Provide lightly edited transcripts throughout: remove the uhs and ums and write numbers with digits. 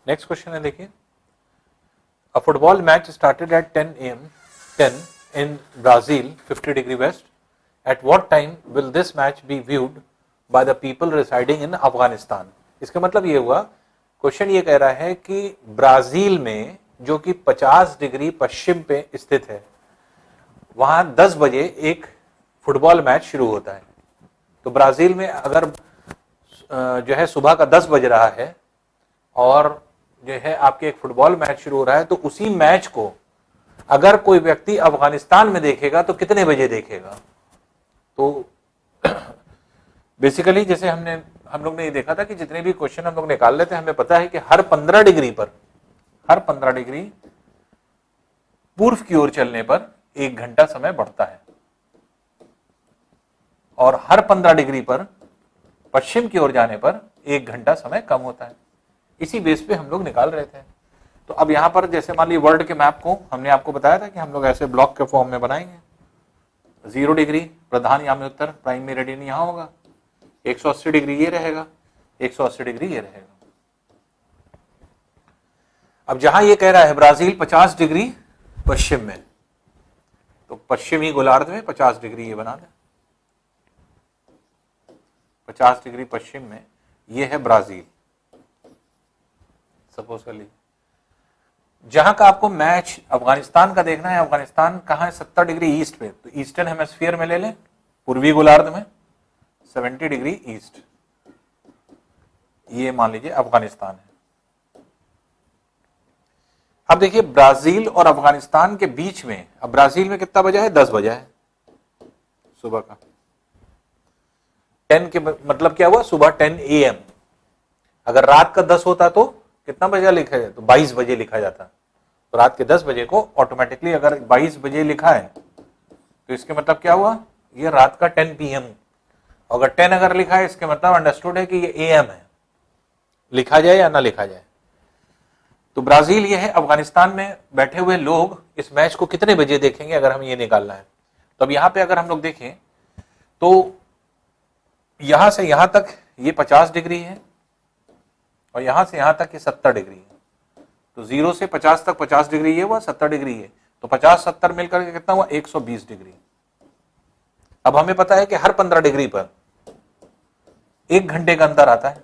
Next question है, देखिए, अ football match started eight 10 AM 10 in Brazil 50 degree west. At what time will this match be viewed by the people residing in Afghanistan? इसका मतलब ये हुआ, question ये कह रहा है कि ब्राजील में जो कि 50 डिग्री पश्चिम पे स्थित है, वहां 10 बजे एक फुटबॉल मैच शुरू होता है। तो ब्राजील में अगर जो है सुबह का 10 बज रहा है और जो है आपके एक फुटबॉल मैच शुरू हो रहा है, तो उसी मैच को अगर कोई व्यक्ति अफगानिस्तान में देखेगा तो कितने बजे देखेगा? तो बेसिकली जैसे हम लोग ने ये देखा था कि जितने भी क्वेश्चन हम लोग निकाल लेते हैं, हमें पता है कि हर 15 डिग्री पूर्व की ओर चलने पर 1 घंटा समय बढ़ता है और हर 15 डिग्री पर पश्चिम की ओर जाने पर 1 घंटा समय कम होता है। इसी बेस पे हम लोग निकाल रहे थे। तो अब यहां पर जैसे मान लीजिए वर्ल्ड के मैप को हमने आपको बताया था कि हम लोग ऐसे ब्लॉक के फॉर्म में बनाएंगे। 0 डिग्री प्रधान यामी उत्तर प्राइम मेरिडियन यहां होगा, 180 डिग्री ये रहेगा, 180 डिग्री ये रहेगा। अब जहां ये कह रहा है ब्राजील 50 डिग्री पश्चिम में, तो पश्चिमी गोलार्ध में 50 डिग्री ये बना दें। 50 डिग्री पश्चिम में ये है ब्राजील, सपोज कर लीजिए। जहां का आपको मैच अफगानिस्तान का देखना है, अफगानिस्तान कहां है? 70 डिग्री ईस्ट पे, तो ईस्टर्न हेमिस्फीयर में ले लें, पूर्वी गोलार्ध में 70 डिग्री ईस्ट, ये मान लीजिए अफगानिस्तान है। अब देखिए ब्राजील और अफगानिस्तान के बीच में, अब ब्राजील में कितना बजा है? 10 बजा है सुबह का। 10 के मतलब क्या हुआ? सुबह 10 AM। अगर रात का 10 होता तो कितना बजे लिखा जाए? तो 22 बजे लिखा जाता। तो रात के 10 बजे को ऑटोमेटिकली अगर 22 बजे लिखा है तो इसके मतलब क्या हुआ? ये रात का 10 PM। अगर 10 अगर लिखा है इसके मतलब अंडरस्टूड है कि ये AM है, लिखा जाए या ना लिखा जाए। तो ब्राजील ये है, अफगानिस्तान में बैठे हुए लोग इस मैच को कितने बजे देखेंगे अगर हम ये निकालना है। तो अब यहां पे अगर हम लोग देखें तो यहां से यहां तक ये 50 डिग्री है और यहां से यहां तक ये 70 डिग्री है। तो 0 से 50 तक 50 डिग्री ये हुआ, 70 डिग्री है, तो 50-70 मिलकर के कितना हुआ? 120 डिग्री। अब हमें पता है कि हर 15 डिग्री पर 1 घंटे का अंतर आता है,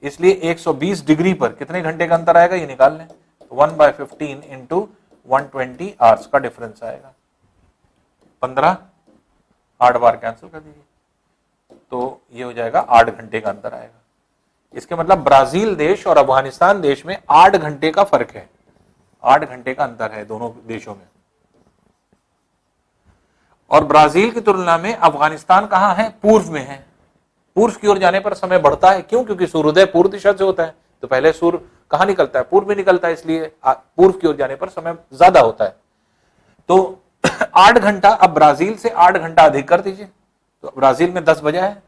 इसलिए 120 डिग्री पर कितने घंटे का अंतर आएगा ये निकाल लें। 1/15 इंटू 120 आवर्स का डिफरेंस आएगा। 15 8 बार कैंसिल कर दीजिए, तो ये हो जाएगा 8 घंटे का अंतर आएगा। इसके मतलब ब्राजील देश और अफगानिस्तान देश में 8 घंटे का फर्क है, 8 घंटे का अंतर है दोनों देशों में। और ब्राजील की तुलना में अफगानिस्तान कहां है? पूर्व में है। पूर्व की ओर जाने पर समय बढ़ता है, क्यों? क्योंकि सूर्योदय पूर्व दिशा से होता है, तो पहले सूर्य कहां निकलता है? पूर्व में निकलता है, इसलिए पूर्व की ओर जाने पर समय ज्यादा होता है। तो 8 घंटा, अब ब्राजील से 8 घंटा अधिक कर दीजिए, तो ब्राजील में 10 बजा है,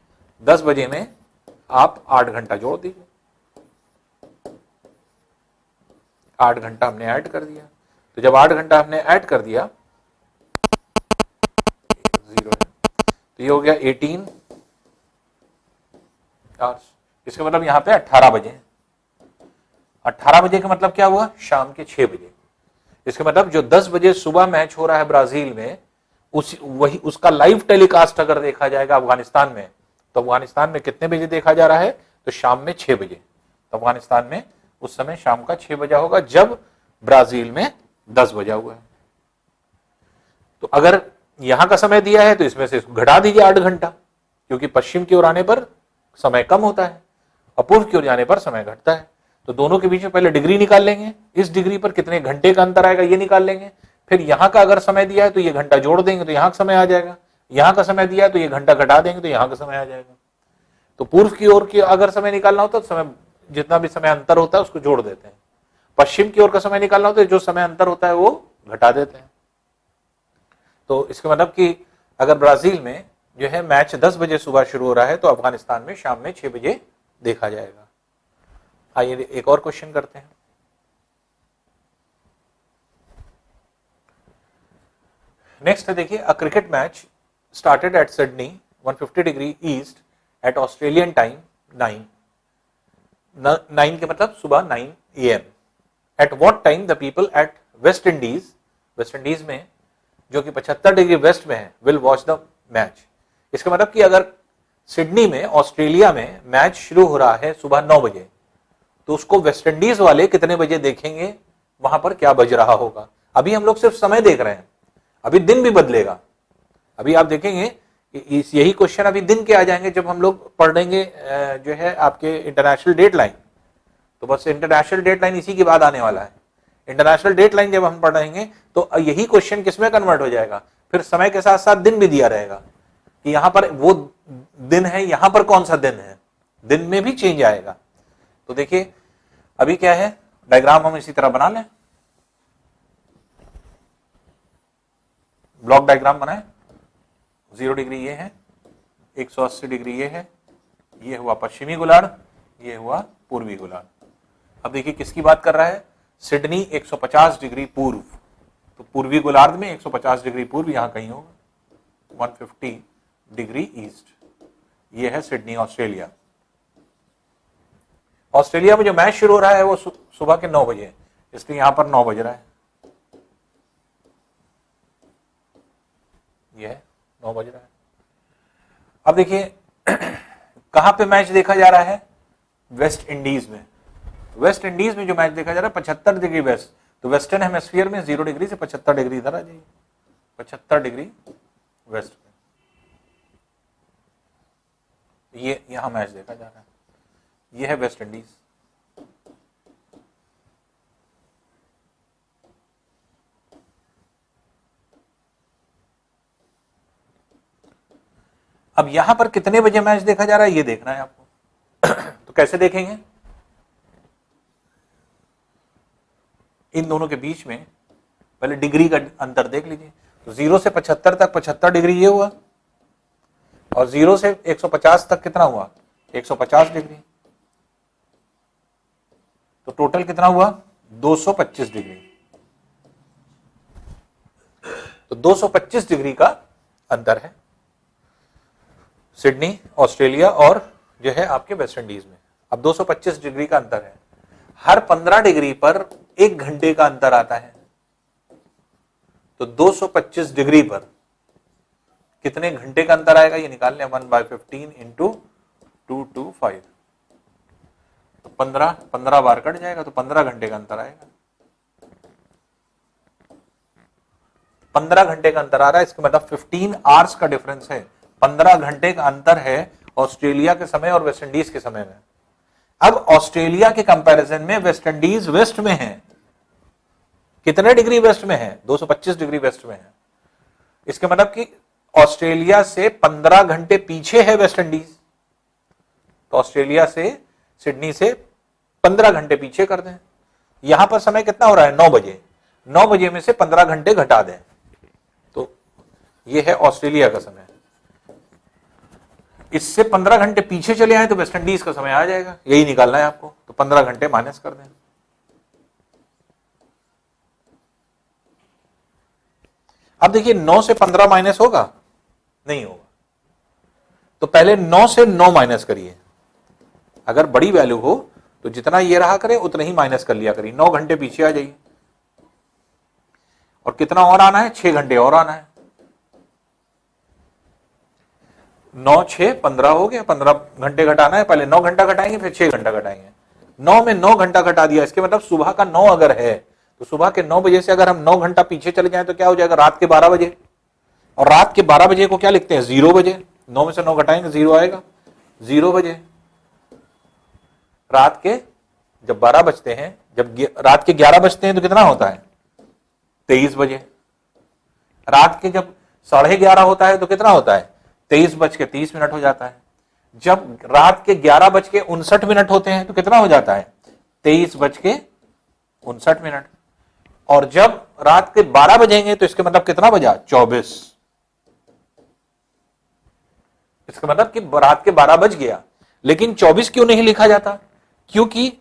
10 बजे में आप 8 घंटा जोड़ दीजिए, 8 घंटा हमने ऐड कर दिया। तो जब 8 घंटा हमने ऐड कर दिया, 0 है, तो ये हो गया 18 आवर्स। इसका मतलब यहां पे 18 बजे। 18 बजे का मतलब क्या हुआ? शाम के 6 बजे। इसका मतलब जो 10 बजे सुबह मैच हो रहा है ब्राजील में, वही उसका लाइव टेलीकास्ट अगर देखा जाएगा अफगानिस्तान में, तो अफगानिस्तान में कितने बजे देखा जा रहा है? तो शाम में 6 बजे। तो अफगानिस्तान में उस समय शाम का 6 बजा होगा, जब ब्राजील में 10 बजा हुआ है। तो अगर यहां का समय दिया है तो इसमें से घटा दीजिए 8 घंटा, क्योंकि पश्चिम की ओर आने पर समय कम होता है और पूर्व की ओर जाने पर समय घटता है। तो दोनों के बीच में पहले डिग्री निकाल लेंगे, इस डिग्री पर कितने घंटे का अंतर आएगा ये निकाल लेंगे, फिर यहां का अगर समय दिया है तो ये घंटा जोड़ देंगे तो यहां का समय आ जाएगा, यहां का समय दिया है तो ये घंटा घटा देंगे तो यहां का समय आ जाएगा। तो पूर्व की ओर की अगर समय निकालना होता तो समय जितना भी समय अंतर होता है उसको जोड़ देते हैं, पश्चिम की ओर का समय निकालना होता है जो समय अंतर होता है वो घटा देते हैं। तो इसका मतलब कि अगर ब्राजील में जो है मैच 10 बजे सुबह शुरू हो रहा है तो अफगानिस्तान में शाम में 6 बजे देखा जाएगा। आइए एक और क्वेश्चन करते हैं। नेक्स्ट है, देखिए, a cricket match started at Sydney 150 degree east at Australian time 9। 9 के मतलब सुबह 9 AM। At what time the people at West Indies में जो कि 75 डिग्री वेस्ट में है विल वॉच द मैच। इसका मतलब कि अगर सिडनी में ऑस्ट्रेलिया में मैच शुरू हो रहा है सुबह 9 बजे, तो उसको वेस्ट इंडीज वाले कितने बजे देखेंगे, वहां पर क्या बज रहा होगा। अभी हम लोग सिर्फ समय देख रहे हैं, अभी दिन भी बदलेगा। अभी आप देखेंगे यही क्वेश्चन अभी दिन के आ जाएंगे जब हम लोग पढ़ेंगे जो है आपके इंटरनेशनल डेट लाइन। तो बस इंटरनेशनल डेट लाइन इसी के बाद आने वाला है। इंटरनेशनल डेट लाइन जब हम पढ़ेंगे तो यही क्वेश्चन किसमें कन्वर्ट हो जाएगा, फिर समय के साथ साथ दिन भी दिया रहेगा कि यहां पर वो दिन है, यहां पर कौन सा दिन है, दिन में भी चेंज आएगा। तो देखिए अभी क्या है, डायग्राम हम इसी तरह बना लें, ब्लॉक डायग्राम बनाए। 0 डिग्री ये है, 180 डिग्री ये है, ये हुआ पश्चिमी गोलार्ध, ये हुआ पूर्वी गोलार्ध। अब देखिए किसकी बात कर रहा है, सिडनी 150 डिग्री पूर्व, तो पूर्वी गोलार्ध में 150 डिग्री पूर्व यहां कहीं होगा, 150 डिग्री ईस्ट। ये है सिडनी ऑस्ट्रेलिया। ऑस्ट्रेलिया में जो मैच शुरू हो रहा है वो सुबह के 9 बजे, इसलिए यहां पर 9 बज रहा है, यह 9 बज रहा है। अब देखिए कहां पे मैच देखा जा रहा है, वेस्ट इंडीज में। वेस्ट इंडीज में जो मैच देखा जा रहा है 75 डिग्री वेस्ट, तो वेस्टर्न हेमिस्फीयर में 0 डिग्री से 75 डिग्री इधर आ जाइए, 75 डिग्री वेस्ट में ये यहां मैच देखा जा रहा है, ये है वेस्ट इंडीज। अब यहां पर कितने बजे मैच देखा जा रहा है ये देखना है आपको। तो कैसे देखेंगे, इन दोनों के बीच में पहले डिग्री का अंतर देख लीजिए। तो 0 से 75 तक 75 डिग्री ये हुआ, और 0 से 150 तक कितना हुआ, 150 डिग्री। तो टोटल कितना हुआ, 225 डिग्री। तो 225 डिग्री का अंतर है सिडनी ऑस्ट्रेलिया और जो है आपके वेस्ट इंडीज में। अब 225 डिग्री का अंतर है, हर 15 डिग्री पर 1 घंटे का अंतर आता है। तो 225 डिग्री पर कितने घंटे का अंतर आएगा ये निकाल लें, 1/15 इंटू 225, तो 15 बार कट जाएगा, तो 15 घंटे का अंतर आएगा। 15 घंटे का अंतर आ रहा है, इसका मतलब 15 आवर्स का डिफरेंस है, 15 घंटे का अंतर है ऑस्ट्रेलिया के समय और वेस्ट इंडीज के समय में। अब ऑस्ट्रेलिया के कंपैरिजन में वेस्ट इंडीज वेस्ट में है, कितने डिग्री वेस्ट में है, 225 डिग्री वेस्ट में है। इसके मतलब कि ऑस्ट्रेलिया से 15 घंटे पीछे है वेस्ट इंडीज, तो ऑस्ट्रेलिया से सिडनी से 15 घंटे पीछे कर दें। यहां पर समय कितना हो रहा है, 9 बजे, 9 बजे में से 15 घंटे घटा दें, तो यह है ऑस्ट्रेलिया का समय। इससे 15 घंटे पीछे चले आए तो वेस्ट इंडीज का समय आ जाएगा, यही निकालना है आपको। तो 15 घंटे माइनस कर दें। अब देखिए 9 से 15 माइनस होगा, नहीं होगा, तो पहले 9 से 9 माइनस करिए। अगर बड़ी वैल्यू हो तो जितना ये रहा करें उतना ही माइनस कर लिया करिए। 9 घंटे पीछे आ जाइए, और कितना और आना है, 6 घंटे और आना है। 9 6 15 हो गया, 15 घंटे घटाना है, पहले 9 घंटा घटाएंगे फिर 6 घंटा घटाएंगे। 9 में 9 घंटा घटा दिया, इसके मतलब सुबह का 9 अगर है तो सुबह के 9 बजे से अगर हम 9 घंटा पीछे चले जाएं तो क्या हो जाएगा, रात के 12 बजे। और रात के 12 बजे को क्या लिखते हैं, 0 बजे। 9 में से 9 घटाएंगे 0 आएगा, 0 बजे। रात के जब 12 बजते हैं, जब रात के 11 बजते हैं तो कितना होता है, 23 बजे। रात के जब 11:30 होता है तो कितना होता है, 23:30 हो जाता है। जब रात के 11:59 होते हैं तो कितना हो जाता है, 23:59। और जब रात के 12 बजेंगे तो इसके मतलब कितना बजा, 24। इसका मतलब कि रात के 12 बज गया, लेकिन 24 क्यों नहीं लिखा जाता, क्योंकि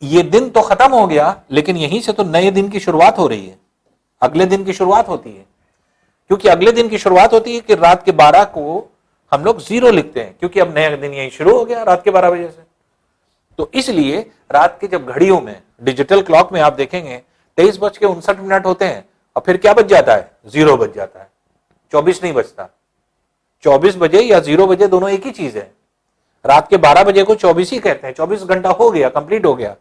ये दिन तो खत्म हो गया, लेकिन यहीं से तो नए दिन की शुरुआत हो रही है, अगले दिन की शुरुआत होती है। क्योंकि अगले दिन की शुरुआत होती है कि रात के 12 को हम लोग 0 लिखते हैं, क्योंकि अब नया दिन यहीं शुरू हो गया रात के 12 बजे से। तो इसलिए रात के जब घड़ियों में, डिजिटल क्लॉक में आप देखेंगे 23:59 होते हैं और फिर क्या बज जाता है, 0 बज जाता है, 24 नहीं बजता। 24 बजे या 0 बजे दोनों एक ही चीज है। रात के 12 बजे को 24 ही कहते हैं, 24 घंटा हो गया, कंप्लीट हो गया।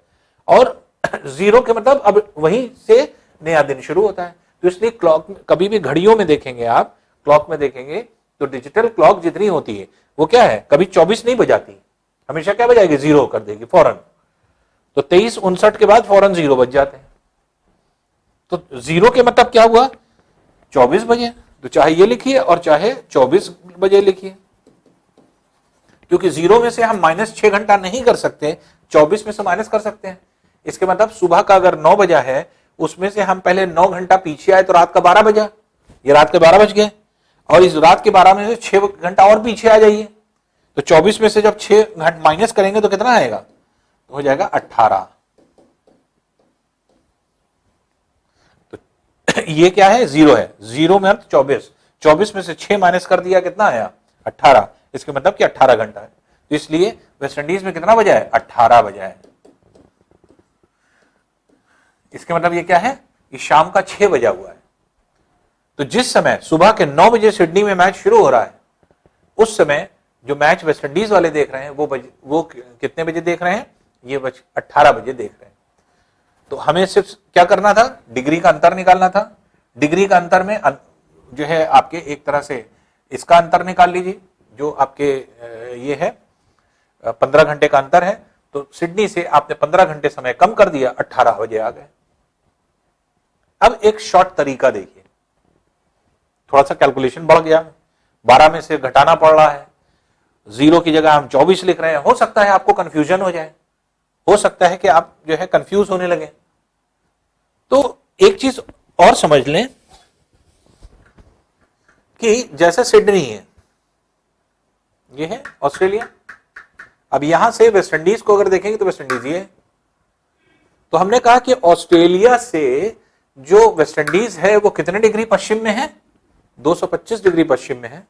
और 0 के मतलब अब वहीं से नया दिन शुरू होता है। तो इसलिए क्लॉक कभी भी घड़ियों में देखेंगे आप, क्लॉक में देखेंगे तो डिजिटल क्लॉक जितनी होती है वो क्या है, कभी 24 नहीं बजाती, हमेशा क्या बजाएगी, 0 कर देगी फौरन। तो 23:59 के बाद फौरन 0 बज जाते हैं। तो 0 के मतलब क्या हुआ, 24 बजे। तो चाहे ये लिखिए और चाहे 24 बजे लिखिए, क्योंकि 0 में से हम -6 घंटा नहीं कर सकते, 24 में से माइनस कर सकते हैं। इसके मतलब सुबह का अगर 9 बजा है, उसमें से हम पहले 9 घंटा पीछे आए तो रात का 12 बजा, ये रात के 12 बज गए। और इस रात के 12 में से 6 घंटा और पीछे आ जाइए, तो 24 में से जब 6 घंटा माइनस करेंगे तो कितना आएगा, तो हो जाएगा 18। तो ये क्या है, 0 है, 0 में अर्थ 24, 24 में से 6 माइनस कर दिया, कितना आया, 18। इसके मतलब कि 18 घंटा है। तो इसलिए वेस्ट इंडीज में कितना बजा है, 18 बजा है। इसके मतलब ये क्या है, ये शाम का 6 बजा हुआ है। तो जिस समय सुबह के 9 बजे सिडनी में मैच शुरू हो रहा है, उस समय जो मैच वेस्ट इंडीज वाले देख रहे हैं वो कितने बजे देख रहे हैं, ये 18 बजे देख रहे हैं। तो हमें सिर्फ क्या करना था, डिग्री का अंतर निकालना था। डिग्री का अंतर में जो है आपके एक तरह से इसका अंतर निकाल लीजिए, जो आपके ये है 15 घंटे का अंतर है। तो सिडनी से आपने 15 घंटे समय कम कर दिया, 18 बजे आ गए। अब एक शॉर्ट तरीका देखिए, थोड़ा सा कैलकुलेशन बढ़ गया, 12 में से घटाना पड़ रहा है, 0 की जगह हम 24 लिख रहे हैं। हो सकता है आपको कंफ्यूजन हो जाए, हो सकता है कि आप जो है कंफ्यूज होने लगे। तो एक चीज और समझ लें कि जैसे सिडनी है, ये है ऑस्ट्रेलिया, अब यहां से वेस्ट इंडीज को अगर देखेंगे तो वेस्ट इंडीज ये है। तो हमने कहा कि ऑस्ट्रेलिया से जो वेस्ट इंडीज है वो कितने डिग्री पश्चिम में है, 225 डिग्री पश्चिम में है।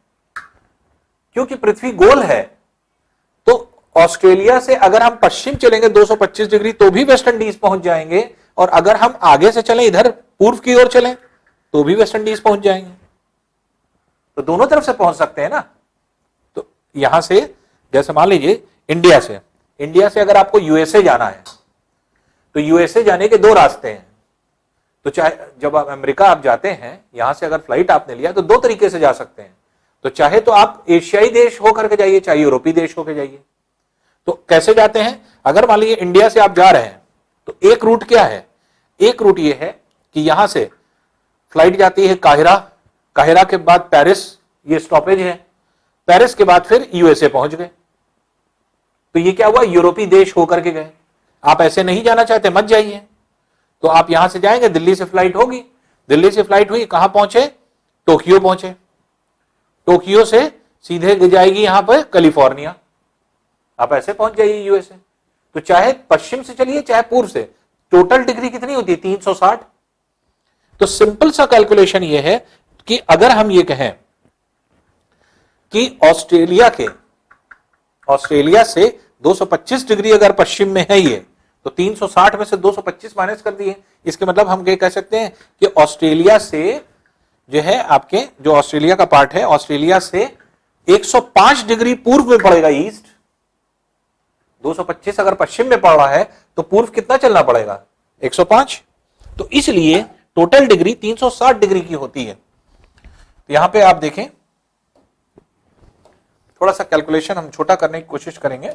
क्योंकि पृथ्वी गोल है, तो ऑस्ट्रेलिया से अगर हम पश्चिम चलेंगे 225 डिग्री तो भी वेस्ट इंडीज पहुंच जाएंगे, और अगर हम आगे से चलें, इधर पूर्व की ओर चलें, तो भी वेस्ट इंडीज पहुंच जाएंगे। तो दोनों तरफ से पहुंच सकते हैं ना। तो यहां से जैसे मान लीजिए इंडिया से अगर आपको यूएसए जाना है, तो यूएसए जाने के 2 रास्ते हैं। तो चाहे जब आप अमेरिका आप जाते हैं, यहां से अगर फ्लाइट आपने लिया तो 2 तरीके से जा सकते हैं। तो चाहे तो आप एशियाई देश होकर के जाइए, चाहे यूरोपीय देश होकर जाइए। तो कैसे जाते हैं, अगर मान लीजिए इंडिया से आप जा रहे हैं, तो एक रूट क्या है, एक रूट ये है कि यहां से फ्लाइट जाती है काहिरा, काहिरा के बाद पेरिस, ये स्टॉपेज है, पेरिस के बाद फिर यूएसए पहुंच गए। तो ये क्या हुआ, यूरोपीय देश होकर के गए। आप ऐसे नहीं जाना चाहते, मत जाइए। तो आप यहां से जाएंगे, दिल्ली से फ्लाइट होगी, दिल्ली से फ्लाइट हुई, कहां पहुंचे, टोक्यो पहुंचे, टोक्यो से सीधे जाएगी यहां पर कैलिफोर्निया, आप ऐसे पहुंच जाइए यूएसए। तो चाहे पश्चिम से चलिए चाहे पूर्व से, टोटल डिग्री कितनी होती है, 360। तो सिंपल सा कैलकुलेशन ये है कि अगर हम ये कहें कि ऑस्ट्रेलिया से 225 डिग्री अगर पश्चिम में है ये, तो 360 में से 225 माइनस कर दिए। इसके मतलब हम ये कह सकते हैं कि ऑस्ट्रेलिया से जो है आपके, जो ऑस्ट्रेलिया का पार्ट है, ऑस्ट्रेलिया से 105 डिग्री पूर्व में पड़ेगा ईस्ट। 225 अगर पश्चिम में पड़ रहा है तो पूर्व कितना चलना पड़ेगा, 105। तो इसलिए टोटल डिग्री 360 डिग्री की होती है। तो यहां पे आप देखें, थोड़ा सा कैलकुलेशन हम छोटा करने की कोशिश करेंगे।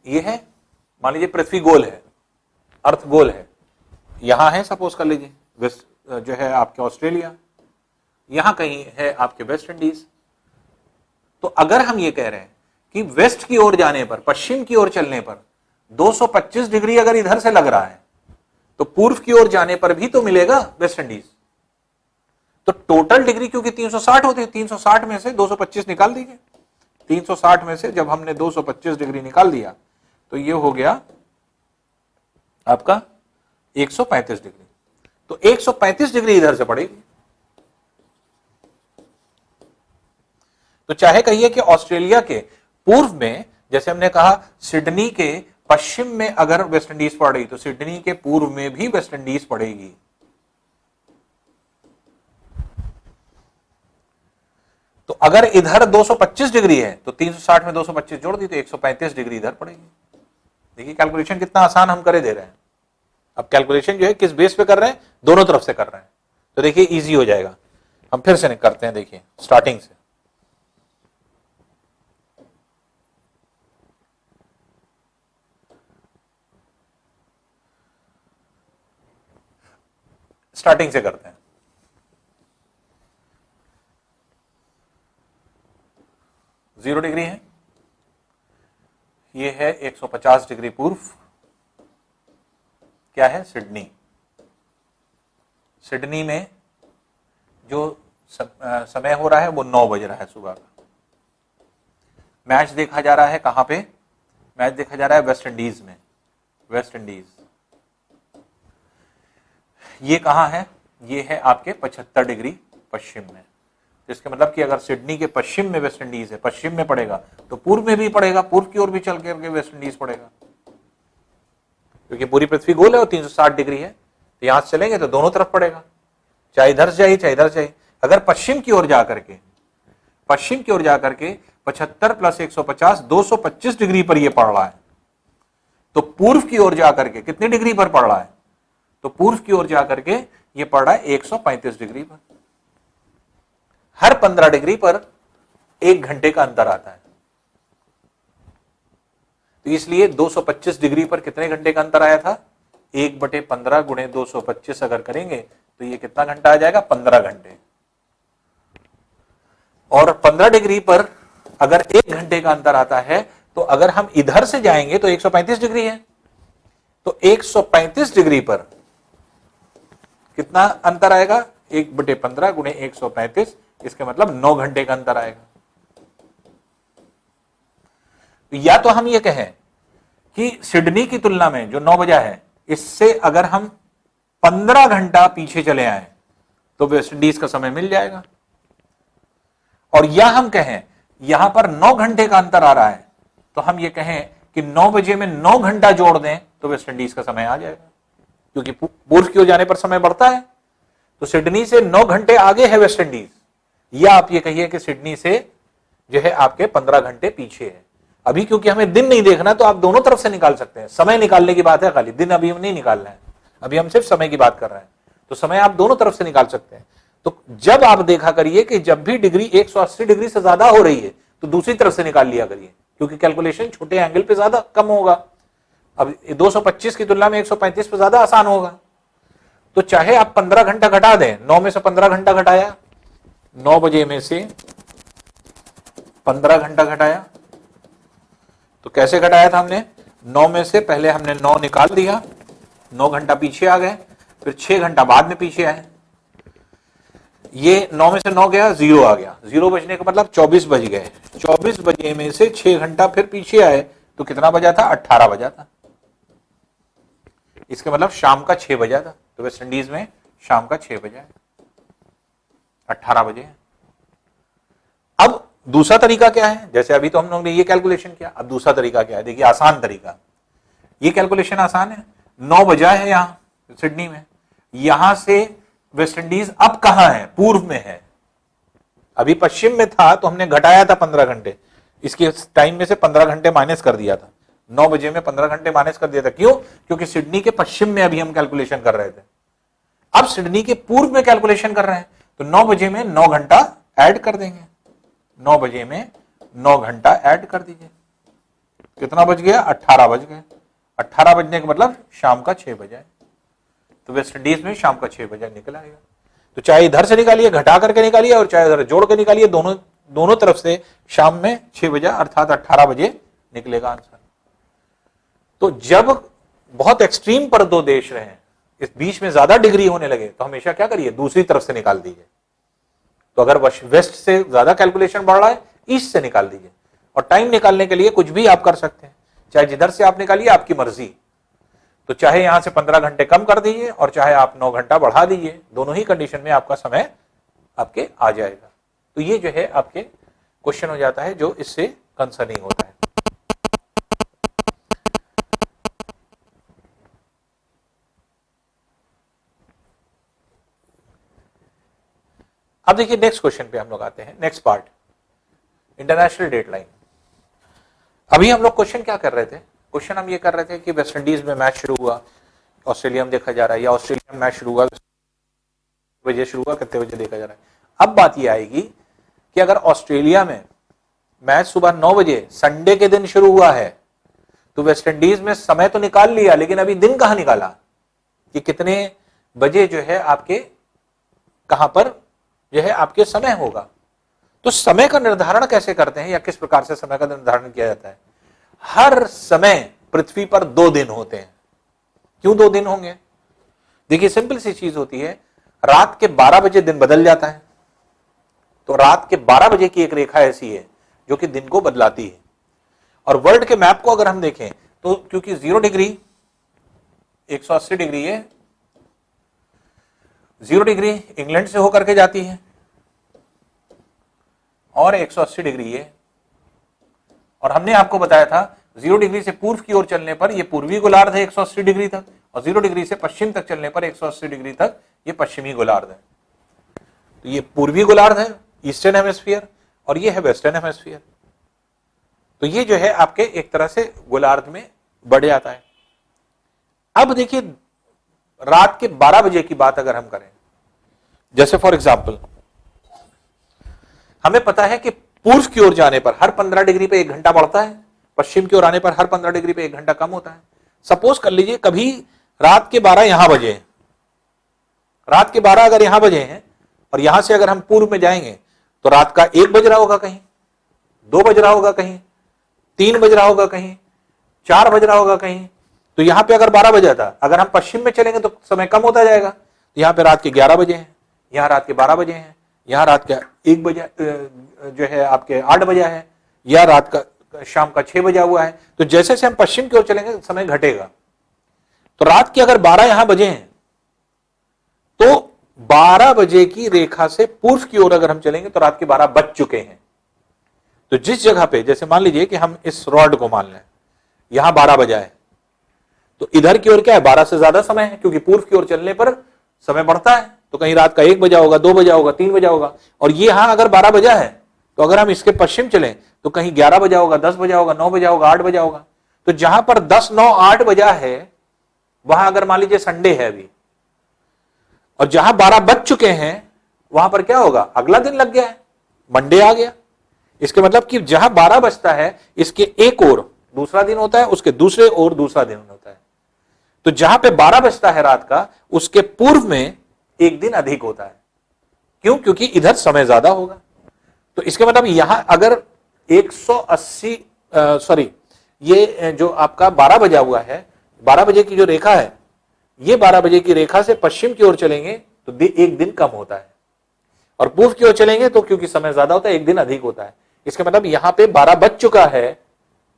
ये है, मान लीजिए पृथ्वी गोल है, अर्थ गोल है, यहां है सपोज कर लीजिए वेस्ट जो है आपके ऑस्ट्रेलिया, यहां कहीं है आपके वेस्ट इंडीज। तो अगर हम ये कह रहे हैं कि वेस्ट की ओर जाने पर, पश्चिम की ओर चलने पर 225 डिग्री अगर इधर से लग रहा है, तो पूर्व की ओर जाने पर भी तो मिलेगा वेस्ट इंडीज। तो टोटल डिग्री क्योंकि 360 होती है, 360 में से 225 निकाल दीजिए, 360 में से जब हमने 225 डिग्री निकाल दिया तो ये हो गया आपका 135 डिग्री। तो 135 डिग्री इधर से पड़ेगी। तो चाहे कहिए कि ऑस्ट्रेलिया के पूर्व में, जैसे हमने कहा सिडनी के पश्चिम में अगर वेस्ट इंडीज पड़ रही तो सिडनी के पूर्व में भी वेस्ट इंडीज पड़ेगी। तो अगर इधर 225 डिग्री है तो 360 में 225 जोड़ दी तो 135 डिग्री इधर पड़ेगी। देखिए कैलकुलेशन कितना आसान हम करे दे रहे हैं। अब कैलकुलेशन जो है किस बेस पे कर रहे हैं, दोनों तरफ से कर रहे हैं, तो देखिए इजी हो जाएगा। हम फिर से करते हैं, देखिए स्टार्टिंग से। स्टार्टिंग से करते हैं। जीरो डिग्री है, ये है 150 डिग्री पूर्व, क्या है सिडनी। सिडनी में जो समय हो रहा है वो 9 बज रहा है सुबह का। मैच देखा जा रहा है कहां पे, मैच देखा जा रहा है वेस्ट इंडीज में। वेस्ट इंडीज ये कहां है, ये है आपके 75 डिग्री पश्चिम में। तो इसका मतलब कि अगर सिडनी के पश्चिम में वेस्ट इंडीज है, पश्चिम में पड़ेगा तो पूर्व में भी पड़ेगा, पूर्व की ओर भी चल करके वेस्ट इंडीज पड़ेगा, क्योंकि पूरी पृथ्वी गोल है और 360 डिग्री है। तो यहां से चलेंगे तो दोनों तरफ पड़ेगा, चाहे इधर से जाइए चाहे इधर से जाइए। अगर पश्चिम की ओर जाकर के 75 प्लस 150 225 डिग्री पर यह पड़ रहा है, तो पूर्व की ओर जाकर के कितनी डिग्री पर पड़ रहा है, तो पूर्व की ओर जाकर के ये पड़ रहा है 135 डिग्री पर। हर 15 डिग्री पर 1 घंटे का अंतर आता है। तो इसलिए 225 डिग्री पर कितने घंटे का अंतर आया था, 1/15 गुणे 225 अगर करेंगे तो ये कितना घंटा आ जाएगा, 15 घंटे। और 15 डिग्री पर अगर 1 घंटे का अंतर आता है तो अगर हम इधर से जाएंगे तो 135 डिग्री है, तो 135 डिग्री पर कितना अंतर आएगा, 1/15 गुणे 135, इसके मतलब 9 घंटे का अंतर आएगा। या तो हम ये कहें कि सिडनी की तुलना में जो 9 बजा है, इससे अगर हम 15 घंटा पीछे चले आए तो वेस्ट इंडीज का समय मिल जाएगा। और या हम कहें यहां पर 9 घंटे का अंतर आ रहा है तो हम ये कहें कि 9 बजे में 9 घंटा जोड़ दें तो वेस्ट इंडीज का समय आ जाएगा, क्योंकि पूर्व की ओर जाने पर समय बढ़ता है। तो सिडनी से 9 घंटे आगे है वेस्ट इंडीज, या आप ये कहिए कि सिडनी से जो है आपके 15 घंटे पीछे है। अभी क्योंकि हमें दिन नहीं देखना तो आप दोनों तरफ से निकाल सकते हैं, समय निकालने की बात है खाली, दिन अभी हम नहीं निकालना है, अभी हम सिर्फ समय की बात कर रहे हैं। तो समय आप दोनों तरफ से निकाल सकते हैं। तो जब आप देखा करिए कि जब भी डिग्री 180 डिग्री से ज्यादा हो रही है तो दूसरी तरफ से निकाल लिया करिए, क्योंकि कैलकुलेशन छोटे एंगल पे ज्यादा कम होगा। अब 225 की तुलना में 135 पे ज्यादा आसान होगा। तो चाहे आप 15 घंटा घटा दें, 9 में से 15 घंटा घटाया, 9 बजे में से 15 घंटा घटाया, तो कैसे घटाया था हमने, 9 में से पहले हमने 9 निकाल दिया, 9 घंटा पीछे आ गए, फिर 6 घंटा बाद में पीछे आए। ये 9 में से 9 गया, 0 आ गया, 0 बजने का मतलब 24 बज गए, 24 बजे में से 6 घंटा फिर पीछे आए तो कितना बजा था, 18 बजा था। इसका मतलब शाम का 6 बजा था। तो वेस्ट इंडीज में शाम का 6 बजा है, 18 बजे। अब दूसरा तरीका क्या है, जैसे अभी तो हम लोगों ने ये कैलकुलेशन किया, अब दूसरा तरीका क्या है, देखिए आसान तरीका। ये कैलकुलेशन आसान है, 9 बजा है यहां सिडनी में, यहां से वेस्ट इंडीज अब कहां है, पूर्व में है। अभी पश्चिम में था तो हमने घटाया था 15 घंटे, इसके टाइम में से 15 घंटे माइनस कर दिया था, 9 बजे में 15 घंटे माइनस कर दिया था। क्यों, क्योंकि सिडनी के पश्चिम में अभी हम कैलकुलेशन कर रहे थे। अब सिडनी के पूर्व में कैलकुलेशन कर रहे हैं तो 9 बजे में 9 घंटा ऐड कर देंगे, 9 बजे में 9 घंटा ऐड कर दीजिए, कितना बज गया, 18 बज गए। 18 बजने का मतलब शाम का 6 बजे, तो वेस्ट इंडीज में शाम का 6 बजे निकल आएगा। तो चाहे इधर से निकालिए, घटा करके निकालिए, और चाहे इधर जोड़ के निकालिए, दोनों तरफ से शाम में 6 बजे अर्थात 18 बजे निकलेगा आंसर। तो जब बहुत एक्सट्रीम पर दो देश रहे, इस बीच में ज्यादा डिग्री होने लगे, तो हमेशा क्या करिए, दूसरी तरफ से निकाल दीजिए। तो अगर वेस्ट से ज्यादा कैलकुलेशन बढ़ रहा है, ईस्ट से निकाल दीजिए। और टाइम निकालने के लिए कुछ भी आप कर सकते हैं, चाहे जिधर से आप निकालिए आपकी मर्जी। तो चाहे यहां से 15 घंटे कम कर दीजिए और चाहे आप 9 घंटा बढ़ा दीजिए, दोनों ही कंडीशन में आपका समय आपके आ जाएगा। तो ये जो है आपके क्वेश्चन हो जाता है जो इससे कंसर्निंग होता है। अब देखिए नेक्स्ट क्वेश्चन पे हम लोग आते हैं, नेक्स्ट पार्ट, इंटरनेशनल डेडलाइन। अभी हम लोग क्वेश्चन क्या कर रहे थे, क्वेश्चन हम ये कर रहे थे कि वेस्ट इंडीज में मैच शुरू हुआ, ऑस्ट्रेलिया में देखा जा रहा है, या ऑस्ट्रेलिया में मैच शुरू हुआ, बजे शुरू हुआ, कितने बजे देखा जा रहा है। अब बात ये आएगी कि अगर ऑस्ट्रेलिया में मैच सुबह 9 बजे संडे के दिन शुरू हुआ है, तो वेस्ट इंडीज में समय तो निकाल लिया, लेकिन अभी दिन कहां निकाला कि कितने बजे जो है आपके कहां पर जो है आपके समय होगा। तो समय का निर्धारण कैसे करते हैं या किस प्रकार से समय का निर्धारण किया जाता है। हर समय पृथ्वी पर 2 दिन होते हैं। क्यों 2 दिन होंगे? देखिए सिंपल सी चीज होती है, रात के 12 बजे दिन बदल जाता है, तो रात के 12 बजे की एक रेखा ऐसी है जो कि दिन को बदलाती है। और वर्ल्ड के मैप को अगर हम देखें तो क्योंकि 0 डिग्री 180 डिग्री है, 0 डिग्री इंग्लैंड से होकर के जाती है और 180 डिग्री है। और हमने आपको बताया था 0 डिग्री से पूर्व की ओर चलने पर यह पूर्वी गोलार्ध है 180 डिग्री तक, और 0 डिग्री से पश्चिम तक चलने पर 180 डिग्री तक यह पश्चिमी गोलार्ध है। तो ये पूर्वी गोलार्ध है, ईस्टर्न हेमिस्फीयर, और ये है वेस्टर्न हेमिस्फीयर। तो ये जो है आपके एक तरह से गोलार्ध में बढ़ जाता है। अब देखिए रात के 12 बजे की बात अगर हम करें, जैसे फॉर एग्जांपल हमें पता है कि पूर्व की ओर जाने पर हर 15 डिग्री पे 1 घंटा बढ़ता है, पश्चिम की ओर आने पर हर 15 डिग्री पे 1 घंटा कम होता है। सपोज कर लीजिए कभी रात के 12 यहां बजे हैं, रात के 12 अगर यहां बजे हैं और यहां से अगर हम पूर्व में जाएंगे तो रात का 1 बज रहा होगा, कहीं 2 बज रहा होगा, कहीं 3 बज रहा होगा, कहीं 4 बज रहा होगा कहीं। तो यहां पे अगर 12 बजा था, अगर हम पश्चिम में चलेंगे तो समय कम होता जाएगा। तो यहां पे रात के 11 बजे हैं, यहां रात के 12 बजे हैं, यहां रात का 1 बजे जो है आपके 8 बजा है, या रात का शाम का 6 बजा हुआ है। तो जैसे जैसे हम पश्चिम की ओर चलेंगे समय घटेगा। तो रात के अगर 12 यहां बजे हैं तो 12 बजे की रेखा से पूर्व की ओर अगर हम चलेंगे तो रात के 12 बज चुके हैं। तो जिस जगह पे, जैसे मान लीजिए कि हम इस रॉड को मान लें, यहां 12 बजा है, तो इधर की ओर क्या है, 12 से ज्यादा समय है, क्योंकि पूर्व की ओर चलने पर समय बढ़ता है। तो कहीं रात का 1 बजा होगा, 2 बजा होगा, 3 बजा होगा। और ये यहां अगर 12 बजा है तो अगर हम इसके पश्चिम चलें तो कहीं 11 बजा होगा, 10 बजा होगा, 9 बजा होगा, 8 बजा होगा। तो जहां पर 10, 9, 8 बजा है वहां अगर मान लीजिए संडे है अभी, और जहां 12 बज चुके हैं वहां पर क्या होगा, अगला दिन लग गया है, मंडे आ गया। इसके मतलब कि जहां 12 बजता है इसके एक ओर दूसरा दिन होता है, उसके दूसरे ओर दूसरा दिन होता है। तो जहां पे 12 बजता है रात का, उसके पूर्व में एक दिन अधिक होता है। क्यों? क्योंकि इधर समय ज्यादा होगा। तो इसके मतलब यहां अगर 180 सॉरी ये जो आपका 12 बजा हुआ है, 12 बजे की जो रेखा है, ये 12 बजे की रेखा से पश्चिम की ओर चलेंगे तो एक दिन कम होता है, और पूर्व की ओर चलेंगे तो क्योंकि समय ज्यादा होता है एक दिन अधिक होता है। इसका मतलब यहां पे 12 बज चुका है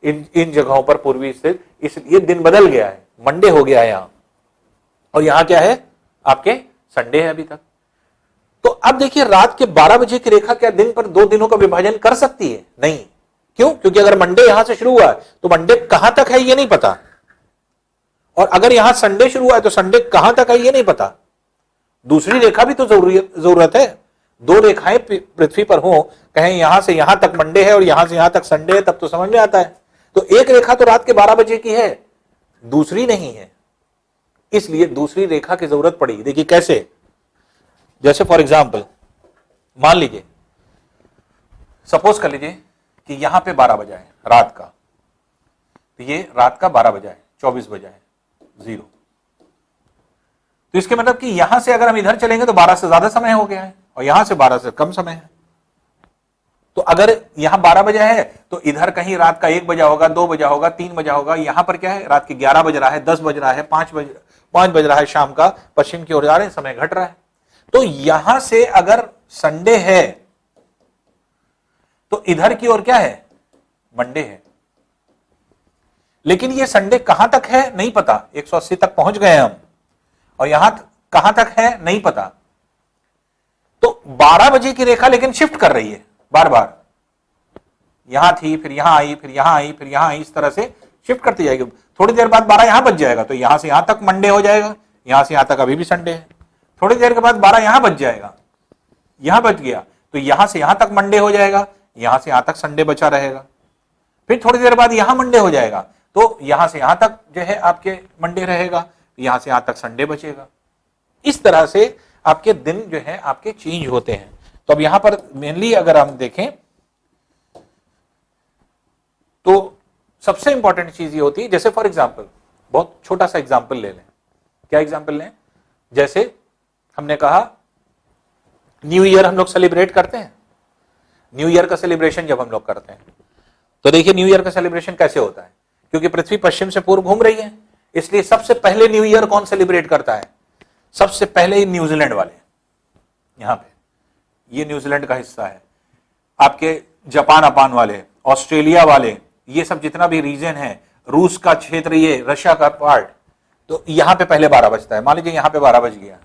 इन जगहों पर पूर्वी स्थित, इसलिए दिन बदल गया है, मंडे हो गया है यहां, और यहां क्या है आपके संडे है अभी तक। तो अब देखिए रात के 12 बजे की रेखा क्या दिन पर 2 दिनों का विभाजन कर सकती है? नहीं। क्यों? क्योंकि अगर मंडे यहां से शुरू हुआ है तो मंडे कहां तक है ये नहीं पता, और अगर यहां संडे शुरू हुआ है तो संडे कहां तक है ये नहीं पता। दूसरी रेखा भी तो जरूरत है। 2 रेखाएं पृथ्वी पर हो, कहें यहां से यहां तक मंडे है और यहां से यहां तक संडे है, तब तो समझ में आता है। तो एक रेखा तो रात के 12 बजे की है, दूसरी नहीं है, इसलिए दूसरी रेखा की जरूरत पड़ी। देखिए कैसे, जैसे फॉर एग्जाम्पल मान लीजिए, सपोज कर लीजिए कि यहां पे 12 बजा है रात का, तो ये रात का 12 बजा है, 24 बजा है 0। तो इसके मतलब कि यहां से अगर हम इधर चलेंगे तो 12 से ज्यादा समय हो गया है, और यहां से 12 से कम समय है। तो अगर यहां 12 बजा है तो इधर कहीं रात का 1 बजा होगा, 2 बजा होगा, 3 बजा होगा। यहां पर क्या है, रात के 11 बज रहा है, 10 बज रहा है, 5 बज रहा है शाम का, पश्चिम की ओर जा रहे हैं, समय घट रहा है। तो यहां से अगर संडे है तो इधर की ओर क्या है, मंडे है, लेकिन ये संडे कहां तक है नहीं पता। 180 तक पहुंच गए हम, और यहां कहां तक है नहीं पता। तो 12 बजे की रेखा लेकिन शिफ्ट कर रही है बार बार, यहां थी फिर यहां आई फिर यहां आई फिर यहां आई, इस तरह से शिफ्ट करती जाएगी। थोड़ी देर बाद 12 यहां बच जाएगा तो यहां से यहां तक मंडे हो जाएगा, यहां से यहां तक अभी भी संडे है। थोड़ी देर के बाद 12 यहां बच जाएगा, यहां बच गया तो यहां से यहां तक मंडे हो जाएगा, यहां से यहां तक संडे बचा रहेगा। फिर थोड़ी देर बाद यहां मंडे हो जाएगा तो यहां से यहां तक जो है आपके मंडे रहेगा, यहां से यहां तक संडे बचेगा। इस तरह से आपके दिन जो है आपके चेंज होते हैं। तो अब यहां पर मेनली अगर हम देखें तो सबसे इंपॉर्टेंट चीज ये होती है, जैसे फॉर एग्जांपल बहुत छोटा सा एग्जांपल ले लें। क्या एग्जांपल लें? जैसे हमने कहा न्यू ईयर हम लोग सेलिब्रेट करते हैं। न्यू ईयर का सेलिब्रेशन जब हम लोग करते हैं तो देखिए न्यू ईयर का सेलिब्रेशन कैसे होता है। क्योंकि पृथ्वी पश्चिम से पूर्व घूम रही है, इसलिए सबसे पहले न्यू ईयर कौन सेलिब्रेट करता है? सबसे पहले न्यूजीलैंड वाले। यहां पे ये न्यूजीलैंड का हिस्सा है, आपके जापान अपान वाले, ऑस्ट्रेलिया वाले, ये सब जितना भी रीजन है, रूस का क्षेत्र, ये रशिया का पार्ट, तो यहां पे पहले 12 बजता है। मान लीजिए यहां पे 12 बज गया,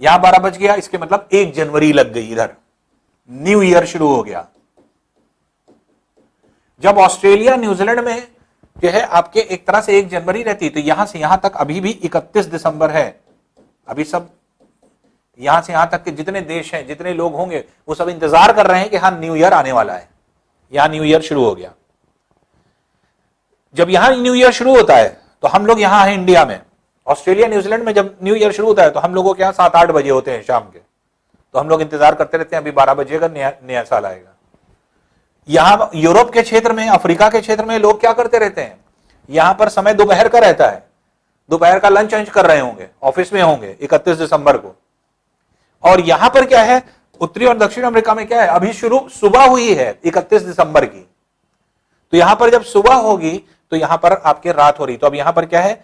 यहां 12 बज गया, इसके मतलब 1 जनवरी लग गई, इधर न्यू ईयर शुरू हो गया। जब ऑस्ट्रेलिया न्यूजीलैंड में जो है आपके एक तरह से 1 जनवरी रहती, तो यहां से यहां तक अभी भी 31 दिसंबर है। अभी सब यहां से यहां तक के जितने देश हैं, जितने लोग होंगे, वो सब इंतजार कर रहे हैं कि हाँ न्यू ईयर आने वाला है, यहां न्यू ईयर शुरू हो गया। जब यहां न्यू ईयर शुरू होता है तो हम लोग यहां हैं इंडिया में, ऑस्ट्रेलिया न्यूजीलैंड में जब न्यू ईयर शुरू होता है तो हम लोगों के यहाँ 7-8 बजे होते हैं शाम के, तो हम लोग इंतजार करते रहते हैं अभी 12 बजेगा, नया साल आएगा। यहां यूरोप के क्षेत्र में, अफ्रीका के क्षेत्र में लोग क्या करते रहते हैं, यहां पर समय दोपहर का रहता है, दोपहर का लंच अंच कर रहे होंगे, ऑफिस में होंगे 31 दिसंबर को। और यहां पर क्या है, उत्तरी और दक्षिण अमेरिका में क्या है, अभी शुरू सुबह हुई है 31 दिसंबर की, तो यहां पर जब सुबह होगी तो यहां पर आपके रात हो रही। तो अब यहां पर क्या है,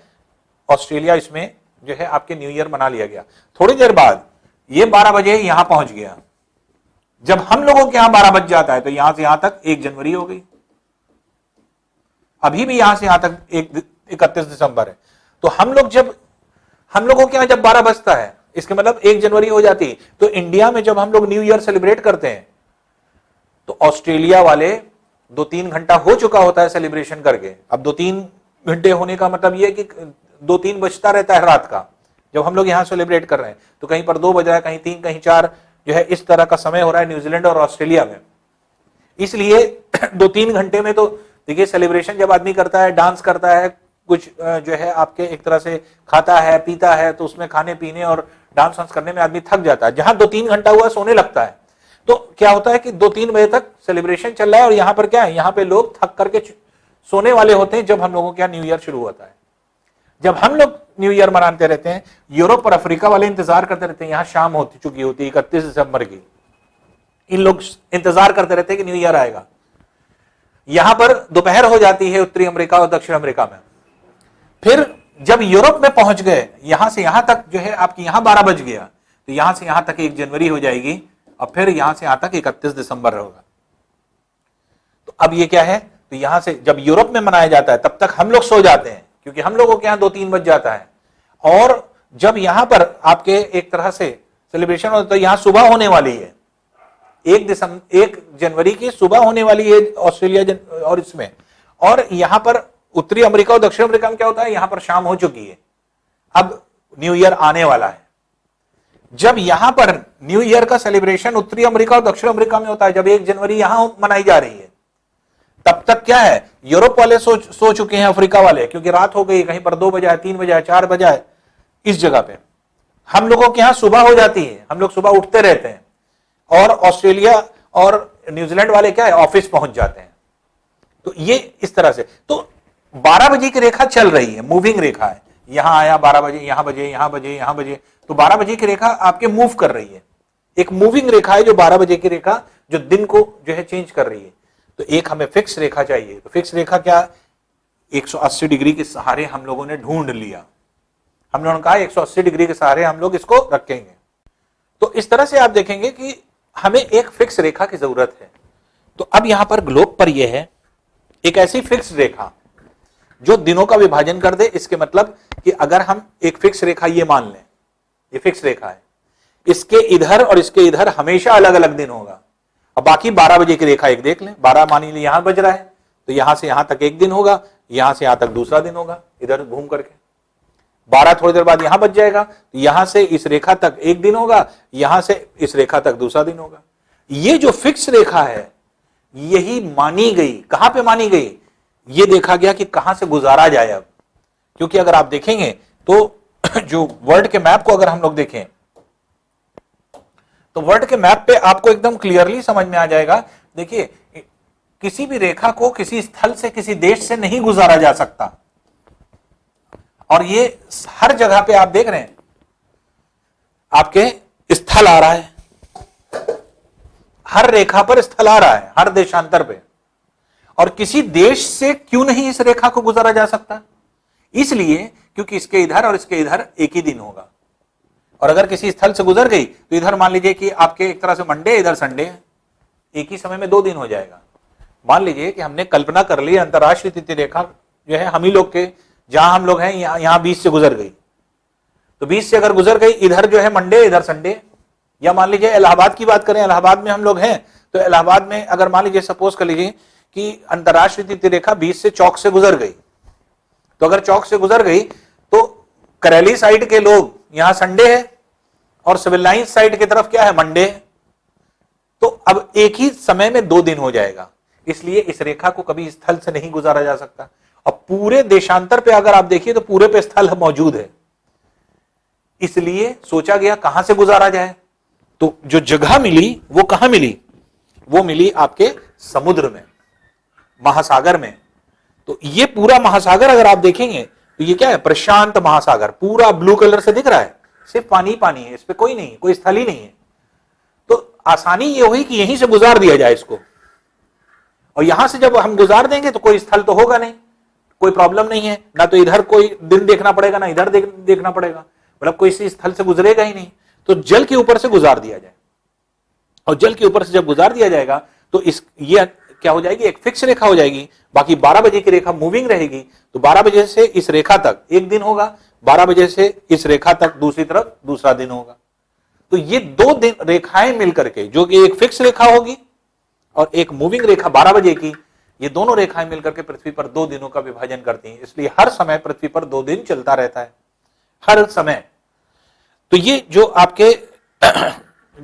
ऑस्ट्रेलिया इसमें जो है आपके न्यू ईयर मना लिया गया। थोड़ी देर बाद ये 12 बजे यहां पहुंच गया। जब हम लोगों के यहां 12 बज जाता है तो यहां से यहां तक 1 जनवरी हो गई, अभी भी यहां से यहां तक 31 दिसंबर है। तो हम लोगों के यहां जब 12 बजता है, इसके मतलब 1 जनवरी हो जाती। तो इंडिया में जब हम लोग न्यू ईयर सेलिब्रेट करते हैं तो ऑस्ट्रेलिया वाले 2-3 घंटा हो चुका होता है सेलिब्रेशन करके। अब 2-3 घंटे होने का मतलब यह कि 2-3 बजता रहता है रात का जब हम लोग यहां सेलिब्रेट कर रहे हैं। तो कहीं पर 2 बज रहा है, कहीं 3, कहीं 4, जो है इस तरह का समय हो रहा है न्यूजीलैंड और ऑस्ट्रेलिया में। इसलिए 2-3 घंटे में तो देखिए सेलिब्रेशन जब आदमी करता है, डांस करता है, कुछ जो है आपके एक तरह से खाता है पीता है, तो उसमें खाने पीने और डांस वांस करने में आदमी थक जाता है। जहां 2-3 घंटा हुआ सोने लगता है। तो क्या होता है कि 2-3 बजे तक सेलिब्रेशन चल रहा है और यहां पर क्या है, यहां पे लोग थक करके सोने वाले होते हैं जब हम लोगों के यहाँ न्यू ईयर शुरू होता है। जब हम लोग न्यू ईयर मनाते रहते हैं, यूरोप और अफ्रीका वाले इंतजार करते रहते हैं, यहां शाम हो चुकी होती है 31 दिसंबर की, इन लोग इंतजार करते रहते हैं कि न्यू ईयर आएगा। यहां पर दोपहर हो जाती है उत्तरी अमेरिका और दक्षिण अमेरिका में। फिर जब यूरोप में पहुंच गए, यहां से यहां तक जो है आपकी यहां 12 बज गया, तो यहां से यहां तक 1 जनवरी हो जाएगी और फिर यहां से यहां तक 31 दिसंबर होगा। तो अब ये क्या है, तो यहां से जब यूरोप में मनाया जाता है तब तक हम लोग सो जाते हैं, क्योंकि हम लोगों के यहां 2-3 बज जाता है। और जब यहां पर आपके एक तरह से सेलिब्रेशन होता है तो यहां सुबह होने वाली है, 1 जनवरी की सुबह होने वाली है ऑस्ट्रेलिया और इसमें। और यहां पर उत्तरी अमेरिका और दक्षिण अमेरिका में क्या होता है, यहां पर शाम हो चुकी है, अब न्यू ईयर आने वाला है। जब यहां पर न्यू ईयर का सेलिब्रेशन उत्तरी अमेरिका और दक्षिण अमेरिका में होता है, जब 1 जनवरी यहां मनाई जा रही है, तब तक क्या है, यूरोप वाले सो चुके हैं, अफ्रीका वाले, क्योंकि रात हो गई, कहीं पर 2 बजा है, 3 बजा है, 4 बजा है। इस जगह पे हम लोगों के यहां सुबह हो जाती है, हम लोग सुबह उठते रहते हैं। और ऑस्ट्रेलिया और न्यूजीलैंड वाले क्या है, ऑफिस पहुंच जाते हैं। तो ये इस तरह से तो 12 बजे की रेखा चल रही है, मूविंग रेखा है। यहां आया 12 बजे, यहां बजे, यहां बजे, यहां बजे, तो 12 बजे की रेखा आपके मूव कर रही है। एक मूविंग रेखा है जो 12 बजे की रेखा जो दिन को जो है चेंज कर रही है। तो एक हमें फिक्स रेखा चाहिए। तो फिक्स रेखा क्या, 180 डिग्री के सहारे हम लोगों ने ढूंढ लिया। हम लोगों ने कहा 180 डिग्री के सहारे हम लोग इसको रखेंगे। तो इस तरह से आप देखेंगे कि हमें एक फिक्स रेखा की जरूरत है। तो अब यहां पर ग्लोब पर यह है एक ऐसी फिक्स रेखा जो दिनों का विभाजन कर दे। इसके मतलब कि अगर हम एक फिक्स रेखा ये मान लें, ये फिक्स रेखा है, इसके इधर और इसके इधर हमेशा अलग अलग दिन होगा। अब बाकी 12 बजे की रेखा एक देख लें, 12 मान लीजिए यहां बज रहा है, तो यहां से यहां तक एक दिन होगा, यहां से यहां तक दूसरा दिन होगा, इधर घूम करके 12 थोड़ी देर बाद यहां बच जाएगा, तो यहां से इस रेखा तक एक दिन होगा, यहां से इस रेखा तक दूसरा दिन होगा। ये जो फिक्स रेखा है यही मानी गई। कहां पे मानी गई? ये देखा गया कि कहां से गुजारा जाए। अब क्योंकि अगर आप देखेंगे तो जो वर्ल्ड के मैप को अगर हम लोग देखें तो वर्ल्ड के मैप पे आपको एकदम क्लियरली समझ में आ जाएगा। देखिए, किसी भी रेखा को किसी स्थल से किसी देश से नहीं गुजारा जा सकता, और ये हर जगह पे आप देख रहे हैं आपके स्थल आ रहा है, हर रेखा पर स्थल आ रहा है, हर देशांतर पे। और किसी देश से क्यों नहीं इस रेखा को गुजारा जा सकता? इसलिए क्योंकि इसके इधर और इसके इधर एक ही दिन होगा। और अगर किसी स्थल से गुजर गई तो इधर मान लीजिए कि आपके एक तरह से मंडे, इधर संडे है, एक ही समय में 2 दिन हो जाएगा। मान लीजिए कि हमने कल्पना कर ली अंतरराष्ट्रीय तिथि रेखा जो है हम ही लोग के, जहां हम लोग हैं यहां 20 से गुजर गई, तो 20 से अगर गुजर गई, इधर जो है मंडे, इधर संडे। या मान लीजिए इलाहाबाद की बात करें, इलाहाबाद में हम लोग हैं, तो इलाहाबाद में अगर मान लीजिए सपोज कर लीजिए कि अंतरराष्ट्रीय तिथि रेखा 20 से चौक से गुजर गई, तो अगर चौक से गुजर गई तो करेली साइड के लोग यहां संडे है और सिविल लाइंस साइड की तरफ क्या है, मंडे है। तो अब एक ही समय में 2 दिन हो जाएगा। इसलिए इस रेखा को कभी स्थल से नहीं गुजारा जा सकता। अब पूरे देशांतर पे अगर आप देखिए तो पूरे पे स्थल मौजूद है, इसलिए सोचा गया कहां से गुजारा जाए। तो जो जगह मिली वो कहां मिली? वो मिली आपके समुद्र में, महासागर में। तो ये पूरा महासागर अगर आप देखेंगे तो ये क्या है, प्रशांत महासागर, पूरा ब्लू कलर से दिख रहा है, सिर्फ पानी पानी है, इस पे कोई नहीं, कोई स्थल ही नहीं है। तो आसानी ये हुई कि यहीं से गुजार दिया जाए इसको, और यहां से जब हम गुजार देंगे तो कोई स्थल तो होगा नहीं, कोई प्रॉब्लम नहीं है, ना तो इधर कोई दिन देखना पड़ेगा, ना इधर देखना पड़ेगा, मतलब कोई इसी स्थल से गुजरेगा ही नहीं। तो जल के ऊपर से गुजार दिया जाए, और जल के ऊपर से जब गुजार दिया जाएगा तो ये क्या हो जाएगी, एक फिक्स रेखा हो जाएगी। बाकी 12 बजे की रेखा मूविंग रहेगी, तो 12 बजे से इस रेखा तक एक दिन होगा, 12 बजे से इस रेखा तक दूसरी तरफ दूसरा दिन होगा। तो ये 2 दिन रेखाएं मिलकर के, जो कि एक फिक्स रेखा होगी और एक मूविंग रेखा 12 बजे की, ये दोनों रेखाएं मिलकर के पृथ्वी पर 2 दिनों का विभाजन करती हैं। इसलिए हर समय पृथ्वी पर 2 दिन चलता रहता है, हर समय। तो ये जो आपके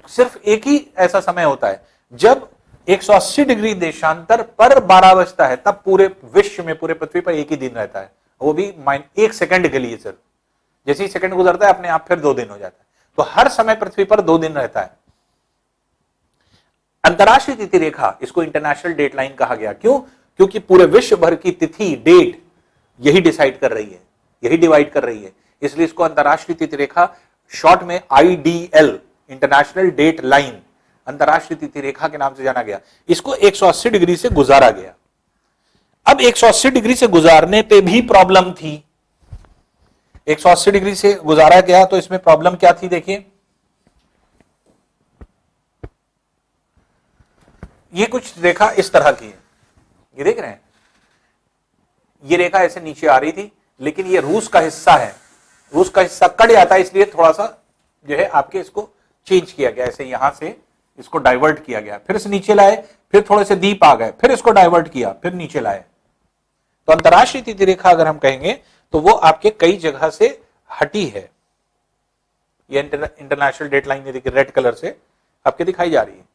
सिर्फ एक ही ऐसा समय होता है जब 180 डिग्री देशांतर पर 12 बजता है, तब पूरे विश्व में, पूरे पृथ्वी पर एक ही दिन रहता है, वो भी 1 सेकंड के लिए सिर्फ। जैसे ही सेकंड गुजरता है अपने आप फिर 2 दिन हो जाता है। तो हर समय पृथ्वी पर 2 दिन रहता है। अंतरराष्ट्रीय तिथि रेखा, इसको इंटरनेशनल डेट लाइन कहा गया। क्यों? क्योंकि पूरे विश्व भर की तिथि, डेट यही डिसाइड कर रही है, यही डिवाइड कर रही है, इसलिए इसको अंतरराष्ट्रीय तिथि रेखा, शॉर्ट में IDL, इंटरनेशनल डेट लाइन, अंतरराष्ट्रीय तिथि रेखा के नाम से जाना गया। इसको 180 डिग्री से गुजारा गया। अब 180 डिग्री से गुजारने पे भी प्रॉब्लम थी। 180 डिग्री से गुजारा गया तो इसमें प्रॉब्लम क्या थी? देखिए, ये कुछ रेखा इस तरह की है, ये देख रहे हैं, ये रेखा ऐसे नीचे आ रही थी, लेकिन ये रूस का हिस्सा है, रूस का हिस्सा कट जाता है, इसलिए थोड़ा सा जो है आपके इसको चेंज किया गया, ऐसे यहां से इसको डाइवर्ट किया गया, फिर से नीचे लाए, फिर थोड़े से दीप आ गए, फिर इसको डाइवर्ट किया, फिर नीचे लाए। तो अंतरराष्ट्रीय तिथि रेखा अगर हम कहेंगे तो वो आपके कई जगह से हटी है। ये इंटरनेशनल डेट लाइन देखिए रेड कलर से आपके दिखाई जा रही है।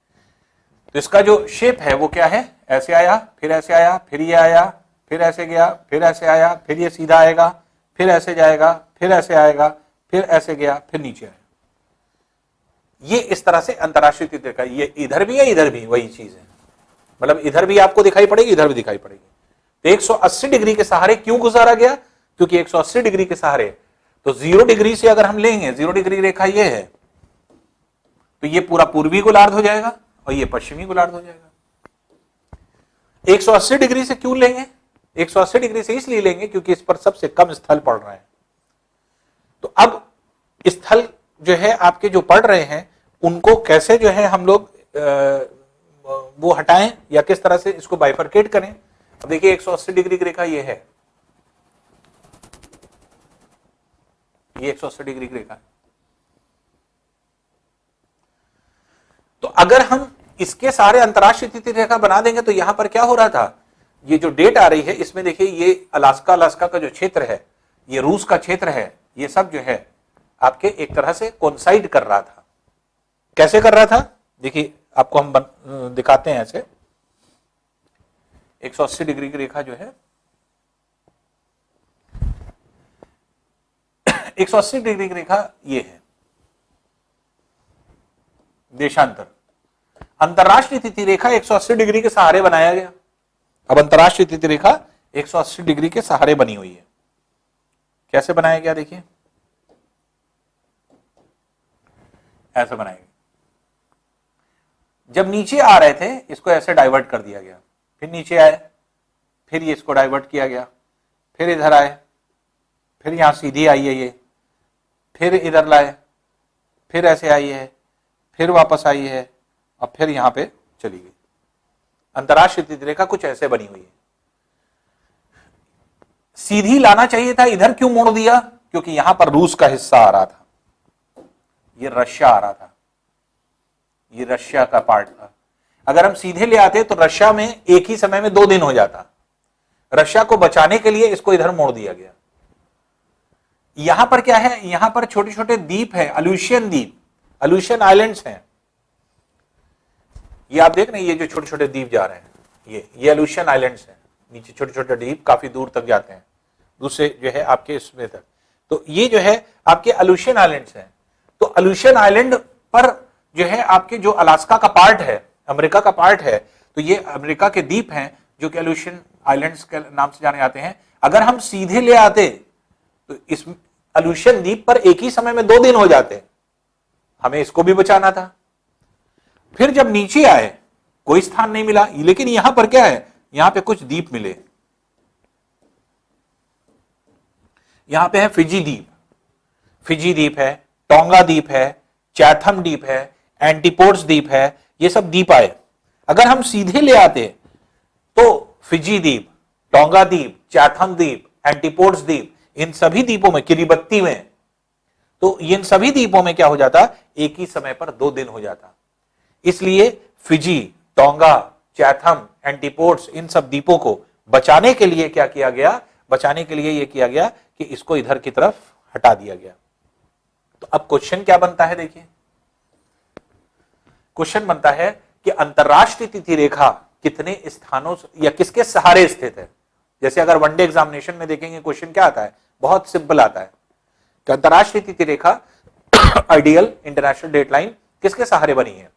तो इसका जो शेप है वो क्या है, ऐसे आया, फिर ऐसे आया, फिर ये आया, फिर ऐसे गया, फिर ऐसे आया, फिर ये सीधा आएगा, फिर ऐसे जाएगा, फिर ऐसे आएगा, फिर ऐसे गया, फिर नीचे आएगा। ये इस तरह से अंतरराष्ट्रीय तिथि रेखा, ये इधर भी है, इधर भी वही चीज है, मतलब इधर भी आपको दिखाई पड़ेगी, इधर भी दिखाई पड़ेगी। तो 180 डिग्री के सहारे क्यों गुजारा गया? क्योंकि 180 डिग्री के सहारे, तो 0 डिग्री से अगर हम लेंगे, 0 डिग्री रेखा ये है, तो ये पूरा पूर्वी गोलार्ध हो जाएगा और ये पश्चिमी गोलार्ध हो जाएगा। 180 डिग्री से क्यों लेंगे? 180 डिग्री से इसलिए लेंगे क्योंकि इस पर सबसे कम स्थल पड़ रहे हैं। तो अब स्थल जो है आपके जो पड़ रहे हैं उनको कैसे जो है हम लोग वो हटाएं या किस तरह से इसको बाइफरकेट करें, अब देखिए 180 डिग्री की रेखा ये है, ये 180 डिग्री की रेखा है। तो अगर हम इसके सारे अंतरराष्ट्रीय तिथि रेखा बना देंगे तो यहां पर क्या हो रहा था, ये जो डेट आ रही है इसमें देखिए ये अलास्का का जो क्षेत्र है, ये रूस का क्षेत्र है, ये सब जो है आपके एक तरह से कोइंसाइड कर रहा था। कैसे कर रहा था, देखिए आपको हम दिखाते हैं ऐसे। 180 डिग्री की रेखा जो है 180 डिग्री की रेखा ये है देशांतर। अंतरराष्ट्रीय तिथि रेखा 180 डिग्री के सहारे बनाया गया। अब अंतरराष्ट्रीय तिथि रेखा 180 डिग्री के सहारे बनी हुई है। कैसे बनाया गया, देखिए ऐसे बनाया गया। जब नीचे आ रहे थे इसको ऐसे डाइवर्ट कर दिया गया, फिर नीचे आए, फिर ये इसको डाइवर्ट किया गया, फिर इधर आए, फिर यहां सीधी आई है ये, फिर इधर लाए, फिर ऐसे आई है, फिर वापस आई है और फिर यहां पे चली गई। अंतरराष्ट्रीय तिथि रेखा कुछ ऐसे बनी हुई है। सीधी लाना चाहिए था, इधर क्यों मोड़ दिया, क्योंकि यहां पर रूस का हिस्सा आ रहा था, ये रशिया आ रहा था, ये रशिया का पार्ट था। अगर हम सीधे ले आते तो रशिया में एक ही समय में 2 दिन हो जाता। रशिया को बचाने के लिए इसको इधर मोड़ दिया गया। यहां पर क्या है, यहां पर छोटे छोटे द्वीप है, अल्यूशियन द्वीप, अल्यूशियन आइलैंड्स हैं। ये आप देख रहे हैं, ये जो छोटे छोटे द्वीप जा रहे हैं, ये अल्यूशियन आइलैंड्स हैं। नीचे छोटे छोटे द्वीप काफी दूर तक जाते हैं, दूसरे जो है आपके इसमें तक। तो ये जो है आपके अल्यूशियन आइलैंड्स हैं। तो अल्यूशियन आइलैंड पर जो है आपके जो अलास्का का पार्ट है, अमेरिका का पार्ट है, तो ये अमेरिका के द्वीप हैं जो कि अल्यूशियन आइलैंड्स के नाम से जाने जाते हैं। अगर हम सीधे ले आते तो इस अल्यूशियन द्वीप पर एक ही समय में 2 दिन हो जाते, हमें इसको भी बचाना था। फिर जब नीचे आए कोई स्थान नहीं मिला, लेकिन यहां पर क्या है, यहां पे कुछ द्वीप मिले। यहां पे है फिजी द्वीप, फिजी द्वीप है, टोंगा द्वीप है, चैथम द्वीप है, एंटीपोड्स द्वीप है, ये सब द्वीप आए। अगर हम सीधे ले आते तो फिजी द्वीप, टोंगा द्वीप, चैथम द्वीप, एंटीपोड्स द्वीप, इन सभी द्वीपों में, किरिबत्ती में, तो इन सभी द्वीपों में क्या हो जाता, एक ही समय पर 2 दिन हो जाता। इसलिए फिजी, टोंगा, चैथम, एंटीपोड्स, इन सब द्वीपों को बचाने के लिए क्या किया गया, बचाने के लिए यह किया गया कि इसको इधर की तरफ हटा दिया गया। तो अब क्वेश्चन क्या बनता है, देखिए क्वेश्चन बनता है कि अंतरराष्ट्रीय तिथि रेखा कितने स्थानों या किसके सहारे स्थित है। जैसे अगर वनडे एग्जामिनेशन में देखेंगे क्वेश्चन क्या आता है, बहुत सिंपल आता है कि अंतरराष्ट्रीय तिथि रेखा आइडियल इंटरनेशनल डेटलाइन किसके सहारे बनी है,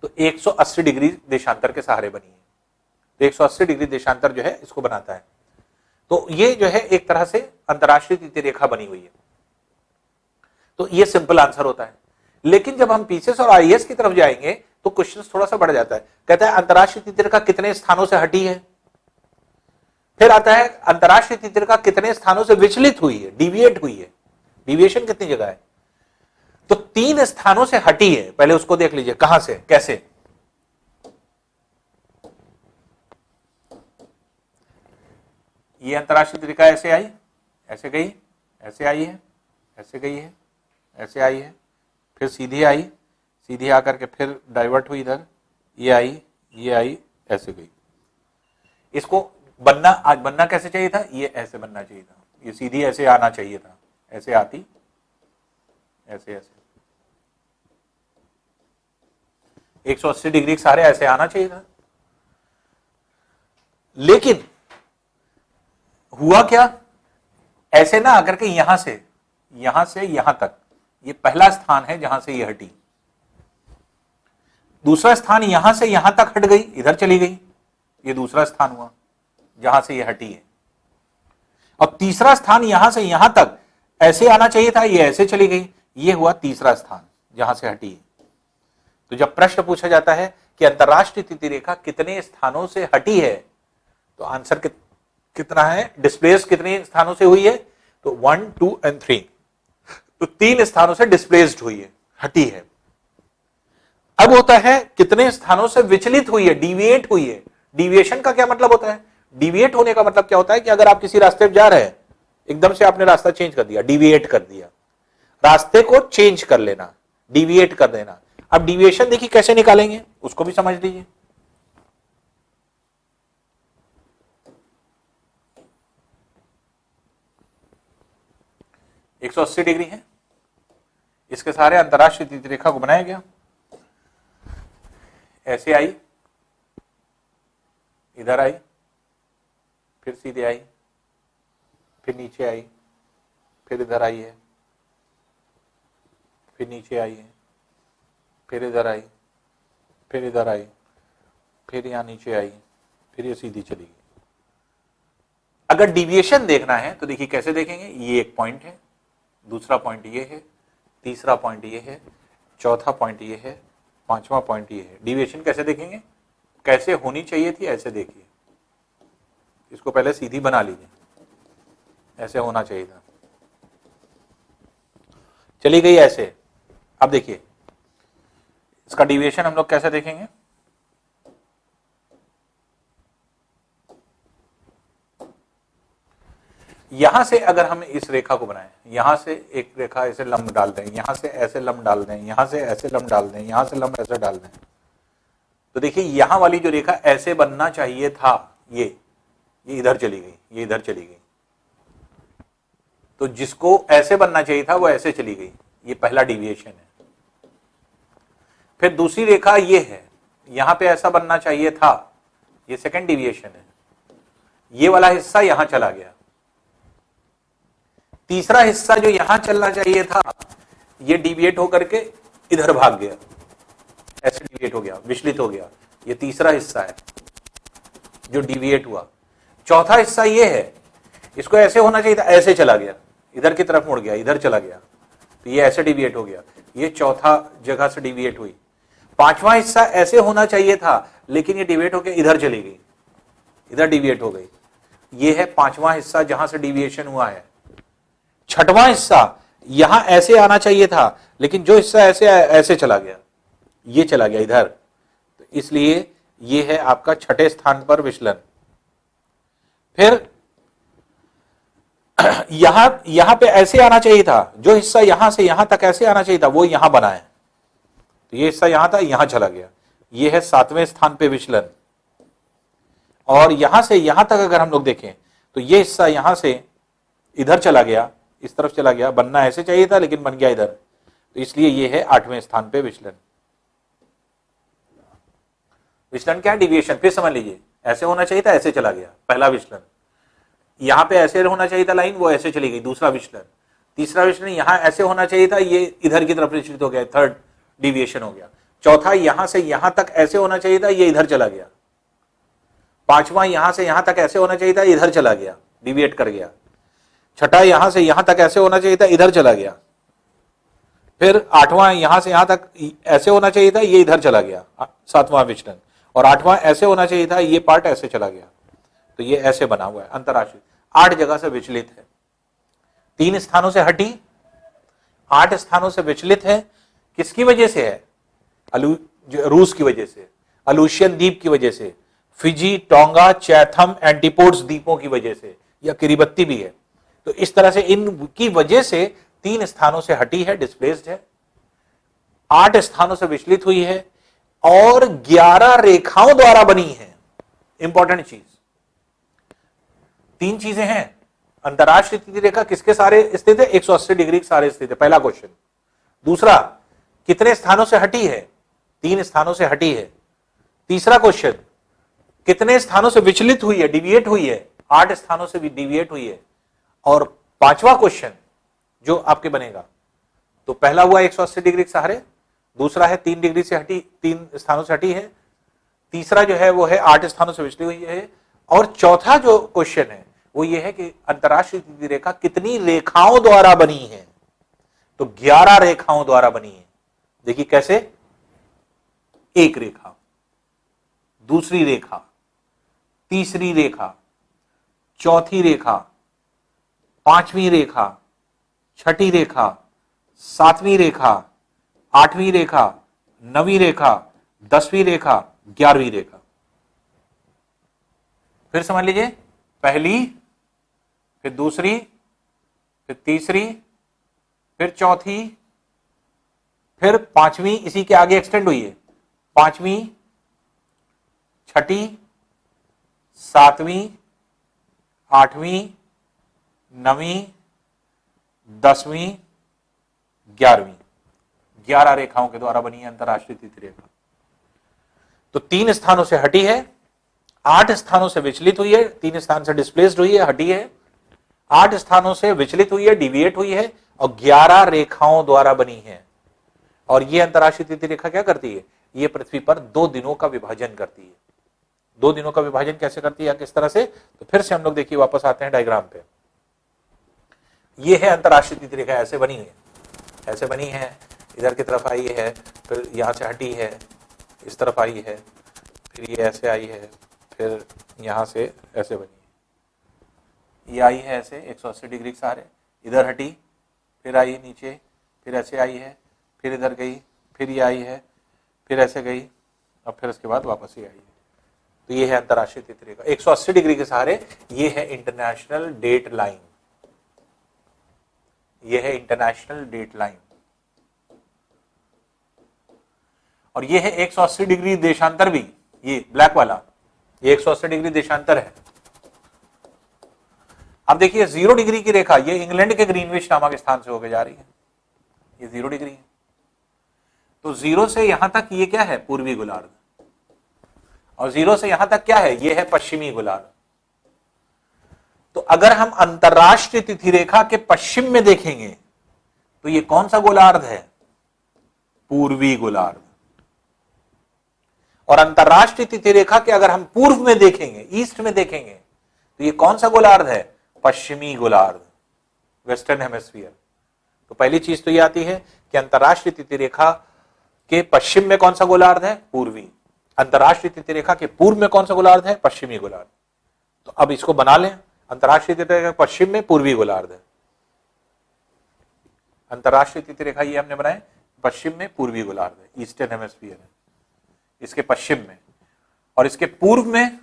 तो 180 डिग्री देशांतर के सहारे बनी है। तो 180 डिग्री देशांतर जो है इसको बनाता है। तो ये जो है एक तरह से अंतरराष्ट्रीय तिथि रेखा बनी हुई है। तो ये सिंपल आंसर होता है। लेकिन जब हम पीसीएस और आईएएस की तरफ जाएंगे तो क्वेश्चन थोड़ा सा बढ़ जाता है। कहता है अंतरराष्ट्रीय तिथि रेखा कितने स्थानों से हटी है, फिर आता है अंतरराष्ट्रीय तिथि रेखा कितने स्थानों से विचलित हुई है, डिविएट हुई है, डिविएशन कितनी जगह है, तो 3 स्थानों से हटी है। पहले उसको देख लीजिए कहां से, कैसे। ये अंतरराष्ट्रीय तिथि रेखा ऐसे आई, ऐसे गई, ऐसे आई है, ऐसे गई है, ऐसे आई है, फिर सीधी आई, सीधी आकर के फिर डाइवर्ट हुई इधर, ये आई, ये आई, ऐसे गई। इसको बनना, आज बनना कैसे चाहिए था, ये ऐसे बनना चाहिए था, ये सीधी ऐसे आना चाहिए था, ऐसे आती, ऐसे ऐसे 180 डिग्री के सहारे ऐसे आना चाहिए था। लेकिन हुआ क्या, ऐसे ना आकर के यहां से यहां तक, ये पहला स्थान है जहां से ये हटी। दूसरा स्थान यहां से यहां तक हट गई, इधर चली गई, ये दूसरा स्थान हुआ जहां से ये हटी है। अब तीसरा स्थान यहां से यहां तक ऐसे आना चाहिए था, ये ऐसे चली गई, ये हुआ तीसरा स्थान जहां से हटी है। तो जब प्रश्न पूछा जाता है कि अंतरराष्ट्रीय तिथि रेखा कितने स्थानों से हटी है, तो आंसर कितना है, डिस्प्लेस कितने स्थानों से हुई है, तो 1, 2 और 3, तो 3 स्थानों से डिस्प्लेस्ड हुई है, हटी है। अब होता है कितने स्थानों से विचलित हुई है, डिविएट हुई है। डिविएशन का क्या मतलब होता है? डिविएट होने का मतलब क्या होता है कि अगर आप किसी रास्ते पे जा रहे हैं, एकदम से आपने रास्ता चेंज कर दिया, डिविएट कर दिया, रास्ते को चेंज कर लेना, डिविएट कर देना। अब डिविएशन देखिए कैसे निकालेंगे, उसको भी समझ लीजिए। एक 180 डिग्री है, इसके सारे अंतरराष्ट्रीय तीर्थ रेखा को बनाया गया, ऐसे आई, इधर आई, फिर सीधे आई, फिर नीचे आई, फिर इधर आई है, फिर नीचे आई है, फिर इधर आई, फिर इधर आई, फिर यहां नीचे आई, फिर ये सीधी चली गई। अगर डिविएशन देखना है तो देखिए कैसे देखेंगे, ये एक पॉइंट है, दूसरा पॉइंट ये है, तीसरा पॉइंट ये है, चौथा पॉइंट ये है, पांचवा पॉइंट ये है। डिविएशन कैसे देखेंगे, कैसे होनी चाहिए थी ऐसे देखिए, इसको पहले सीधी बना लीजिए, ऐसे होना चाहिए था, चली गई ऐसे। अब देखिए इसका डिविएशन हम लोग कैसे देखेंगे, यहां से अगर हम इस रेखा को बनाएं, यहां से एक रेखा ऐसे लंब डाल दें, यहां से ऐसे लंब डाल दें, यहां से ऐसे लंब डाल दें, यहां से लंब ऐसे डाल दें, तो देखिए यहां वाली जो रेखा ऐसे बनना चाहिए था, ये इधर चली गई, ये इधर चली गई, तो जिसको ऐसे बनना चाहिए था वो ऐसे चली गई, ये पहला डिविएशन है। फिर दूसरी रेखा ये है, यहां पे ऐसा बनना चाहिए था, ये सेकंड डिविएशन है, ये वाला हिस्सा यहां चला गया। तीसरा हिस्सा जो यहां चलना चाहिए था, ये डिविएट होकर के इधर भाग गया, ऐसे डिविएट हो गया, विचलित हो गया, ये तीसरा हिस्सा है जो डिविएट हुआ। चौथा हिस्सा ये है, इसको ऐसे होना चाहिए था, ऐसे चला गया, इधर की तरफ मुड़ गया, इधर चला गया, तो ये ऐसे डिविएट हो गया, ये चौथा जगह से डिविएट हुई। पांचवा हिस्सा ऐसे होना चाहिए था, लेकिन ये डिविएट होकर इधर चली गई, इधर डिविएट हो गई, ये है पांचवा हिस्सा जहां से डिविएशन हुआ है। छठवां हिस्सा यहां ऐसे आना चाहिए था, लेकिन जो हिस्सा ऐसे चला गया, ये चला गया इधर, तो इसलिए ये है आपका छठे स्थान पर विचलन। फिर यहां पे ऐसे आना चाहिए था, जो हिस्सा यहां से यहां तक ऐसे आना चाहिए था वो यहां बना है, तो ये हिस्सा यहां था, यहां चला गया, ये है सातवें स्थान पे विचलन। और यहां से यहां तक अगर हम लोग देखें तो ये हिस्सा यहां से इधर चला गया, इस तरफ चला गया, बनना ऐसे चाहिए था लेकिन बन गया इधर, तो इसलिए ये है आठवें स्थान पे विचलन। विचलन क्या है, डिविएशन। फिर समझ लीजिए, ऐसे होना चाहिए था, ऐसे चला गया, पहला विचलन। यहां पे ऐसे होना चाहिए था लाइन, वो ऐसे चली गई, दूसरा विचलन। तीसरा विचलन, यहां ऐसे होना चाहिए था, ये इधर की तरफ विचलित हो गया, थर्ड डिविएशन हो गया। चौथा, यहां से यहां तक ऐसे होना चाहिए था, ये इधर चला गया। पांचवा, यहां से यहां तक ऐसे होना चाहिए था, इधर चला गया, डिविएट कर गया। छठा, यहां से यहां तक ऐसे होना चाहिए था, इधर चला गया। फिर आठवां, यहां से यहां तक ऐसे होना चाहिए था, ये इधर चला गया, सातवां विचलन। और आठवां ऐसे होना चाहिए था, ये पार्ट ऐसे चला गया, तो ये ऐसे बना हुआ है अंतरराष्ट्रीय। 8 जगह से विचलित है, 3 स्थानों से हटी, 8 स्थानों से विचलित है। किसकी वजह से है? रूस की वजह से, अलूशियन द्वीप की वजह से, फिजी, टोंगा, चैथम, एंटीपोड्स द्वीपों की वजह से, या किरिबत्ती भी है। तो इस तरह से इनकी वजह से 3 स्थानों से हटी है, डिस्प्लेस्ड है, 8 स्थानों से विचलित हुई है, और 11 रेखाओं द्वारा बनी है। इंपॉर्टेंट चीज, 3 चीजें हैं। अंतरराष्ट्रीय तीर्थ रेखा किसके सारे स्थित है? 180 डिग्री के सारे स्थित है, पहला क्वेश्चन। दूसरा, कितने स्थानों से हटी है? 3 स्थानों से हटी है। तीसरा क्वेश्चन, कितने स्थानों से विचलित हुई है, डिविएट हुई है? 8 स्थानों से डिविएट हुई है। और पांचवा क्वेश्चन जो आपके बनेगा, तो पहला हुआ 180 डिग्री के सहारे, दूसरा है 3 डिग्री से हटी, 3 स्थानों से हटी है, तीसरा जो है वो है 8 स्थानों से विचली हुई है, और चौथा जो क्वेश्चन है वो ये है कि अंतरराष्ट्रीय तीर्थ रेखा कितनी रेखाओं द्वारा बनी है? तो 11 रेखाओं द्वारा बनी है। देखिए कैसे, एक रेखा, दूसरी रेखा, तीसरी रेखा, चौथी रेखा, पांचवी रेखा, छठी रेखा, सातवीं रेखा, आठवीं रेखा, नवीं रेखा, 10वीं रेखा, 11वीं रेखा। फिर समझ लीजिए, पहली, फिर दूसरी, फिर तीसरी, फिर चौथी, फिर पांचवी, इसी के आगे एक्सटेंड हुई है, पांचवी, छठी, सातवीं, आठवीं, नवीं, 10वीं, 11वीं, 11 रेखाओं के द्वारा बनी है अंतरराष्ट्रीय तिथि रेखा। तो 3 स्थानों से हटी है, 8 स्थानों से विचलित हुई है, 3 स्थान से डिस्प्लेस्ड हुई है, हटी है, 8 स्थानों से विचलित हुई है, डिविएट हुई है, और 11 रेखाओं द्वारा बनी है। और यह अंतरराष्ट्रीय तिथि रेखा क्या करती है, यह पृथ्वी पर 2 दिनों का विभाजन करती है। 2 दिनों का विभाजन कैसे करती है, किस तरह से, तो फिर से हम लोग देखिए वापस आते हैं डायग्राम पे। यह है अंतरराष्ट्रीय तिथि रेखा, ऐसे बनी है, ऐसे बनी है, इधर की तरफ आई है, फिर यहां से हटी है, इस तरफ आई है, फिर ये ऐसे आई है, फिर यहां से ऐसे बनी है, ये आई है ऐसे 180 डिग्री के सहारे, इधर हटी, फिर आई नीचे, फिर ऐसे आई है, फिर इधर गई, फिर ये आई है, फिर ऐसे गई, और फिर उसके बाद वापस ही आई है। तो ये है अंतरराष्ट्रीय तिथि रेखा 180 डिग्री के सहारे। ये है इंटरनेशनल डेट लाइन, ये है इंटरनेशनल डेट लाइन। और ये है 180 डिग्री देशांतर भी, ये ब्लैक वाला, ये 180 डिग्री देशांतर है। अब देखिए 0 डिग्री की रेखा, ये इंग्लैंड के ग्रीनविच नामक स्थान से होकर जा रही है, ये 0 डिग्री है। तो 0 से यहां तक ये क्या है, पूर्वी गोलार्ध, और 0 से यहां तक क्या है, ये है पश्चिमी गोलार्ध। तो अगर हम अंतरराष्ट्रीय तिथि रेखा के पश्चिम में देखेंगे तो ये कौन सा गोलार्ध है, पूर्वी गोलार्ध। और अंतरराष्ट्रीय तिथि रेखा के अगर हम पूर्व में देखेंगे, ईस्ट में देखेंगे, तो ये कौन सा गोलार्ध है, पश्चिमी गोलार्ध, वेस्टर्न हेमिस्फीयर। तो पहली चीज तो ये आती है कि अंतरराष्ट्रीय तिथि रेखा के पश्चिम में कौन सा गोलार्ध है, पूर्वी। अंतरराष्ट्रीय तिथि रेखा के पूर्व में कौन सा गोलार्ध है, पश्चिमी गोलार्ध। तो अब इसको बना लें, अंतरराष्ट्रीय तिथि रेखा पश्चिम में पूर्वी गोलार्ध है, अंतरराष्ट्रीय तिथि रेखा ये हमने बनाए पश्चिम में पूर्वी गोलार्ध है, ईस्टर्न हेमिस्फीयर है इसके पश्चिम में, और इसके पूर्व में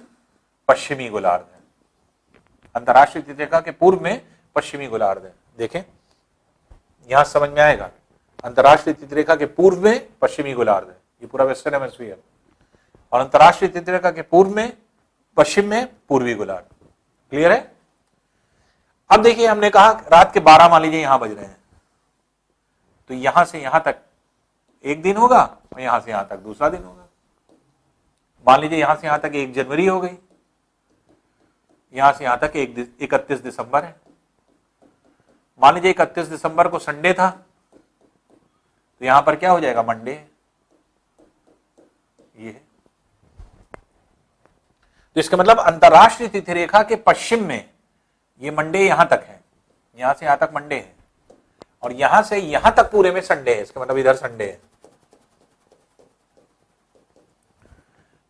पश्चिमी गोलार्ध है। अंतरराष्ट्रीय तिथि रेखा के पूर्व में पश्चिमी गोलार्ध है। देखें यहां समझ में आएगा, अंतरराष्ट्रीय तिथि रेखा के पूर्व में पश्चिमी गोलार्ध है, ये पूरा वेस्टर्न हेमिस्फीयर, और अंतरराष्ट्रीय तिथि रेखा के पूर्व में पश्चिम में पूर्वी गोलार्ध। क्लियर है। अब देखिए हमने कहा रात के 12 मान लीजिए यहां बज रहे हैं, तो यहां से यहां तक एक दिन होगा, और यहां से यहां तक दूसरा दिन होगा। मान लीजिए यहां से यहां तक 1 जनवरी हो गई, यहां से यहां तक 31 दिसंबर है। मान लीजिए 31 दिसंबर को संडे था, तो यहां पर क्या हो जाएगा, मंडे। ये है, तो इसका मतलब अंतरराष्ट्रीय तिथि रेखा के पश्चिम में ये मंडे यहां तक है, यहां से यहां तक मंडे है, और यहां से यहां तक पूरे में संडे है, इसका मतलब इधर संडे है।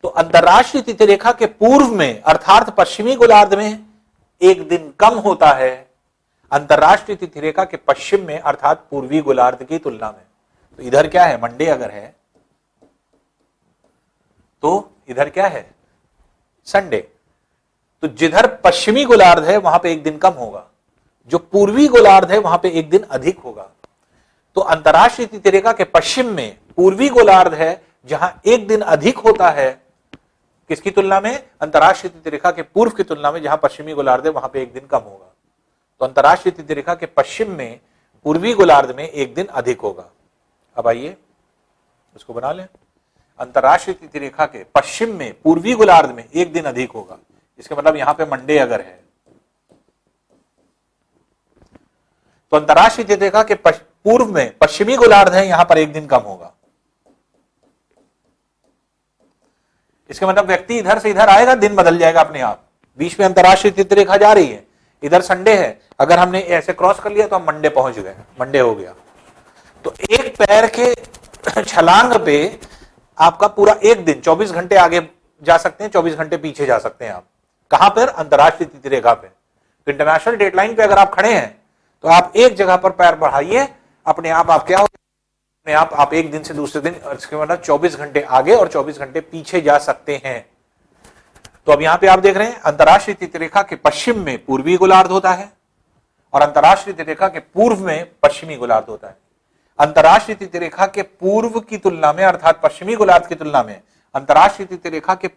तो अंतरराष्ट्रीय तिथि रेखा के पूर्व में अर्थात पश्चिमी गोलार्ध में एक दिन कम होता है अंतरराष्ट्रीय तिथि रेखा के पश्चिम में अर्थात पूर्वी गोलार्ध की तुलना में। तो इधर क्या है, मंडे अगर है तो इधर क्या है, संडे। तो जिधर पश्चिमी गोलार्ध है वहां पे एक दिन कम होगा, जो पूर्वी गोलार्ध है वहां पे एक दिन अधिक होगा। तो अंतरराष्ट्रीय तिथि रेखा के पश्चिम में पूर्वी गोलार्ध है जहां एक दिन अधिक होता है, किसकी तुलना में, अंतरराष्ट्रीय तिथि रेखा के पूर्व की तुलना में जहां पश्चिमी गोलार्ध है वहां पे एक दिन कम होगा। तो अंतरराष्ट्रीय तिथि रेखा के पश्चिम में पूर्वी गोलार्ध में एक दिन अधिक होगा। अब आइए इसको बना लें, अंतरराष्ट्रीय तिथि रेखा के पश्चिम में पूर्वी गोलार्ध में एक दिन अधिक होगा, इसका मतलब यहां पे मंडे अगर है तो अंतरराष्ट्रीय तिथि रेखा के पूर्व में पश्चिमी गोलार्ध है, यहां पर एक दिन कम होगा। इसका मतलब व्यक्ति इधर से इधर आएगा, दिन बदल जाएगा अपने आप। बीच में अंतरराष्ट्रीय तिथि रेखा जा रही है, इधर संडे है, अगर हमने ऐसे क्रॉस कर लिया तो हम मंडे पहुंच गए, मंडे हो गया। तो एक पैर के छलांग पे आपका पूरा एक दिन 24 घंटे आगे जा सकते हैं, 24 घंटे पीछे जा सकते हैं आप। कहां पर, अंतरराष्ट्रीय तिथि रेखा पे। तो इंटरनेशनल डेडलाइन पे अगर आप खड़े हैं तो आप एक जगह पर पैर बढ़ाइए, अपने आप क्या हो, अपने आप एक दिन से दूसरे दिन, इसके मतलब 24 घंटे आगे और 24 घंटे पीछे जा सकते हैं। तो अब यहां पे आप देख रहे हैं अंतरराष्ट्रीय तिथि रेखा के पश्चिम में पूर्वी गोलार्ध होता है और अंतरराष्ट्रीय तिथि रेखा के पूर्व में पश्चिमी गोलार्ध होता है। अंतरराष्ट्रीय तिथि रेखा के पूर्व की तुलना में अर्थात पश्चिमी गोलार्ध की तुलना में अंतरराष्ट्रीय तिथि रेखा के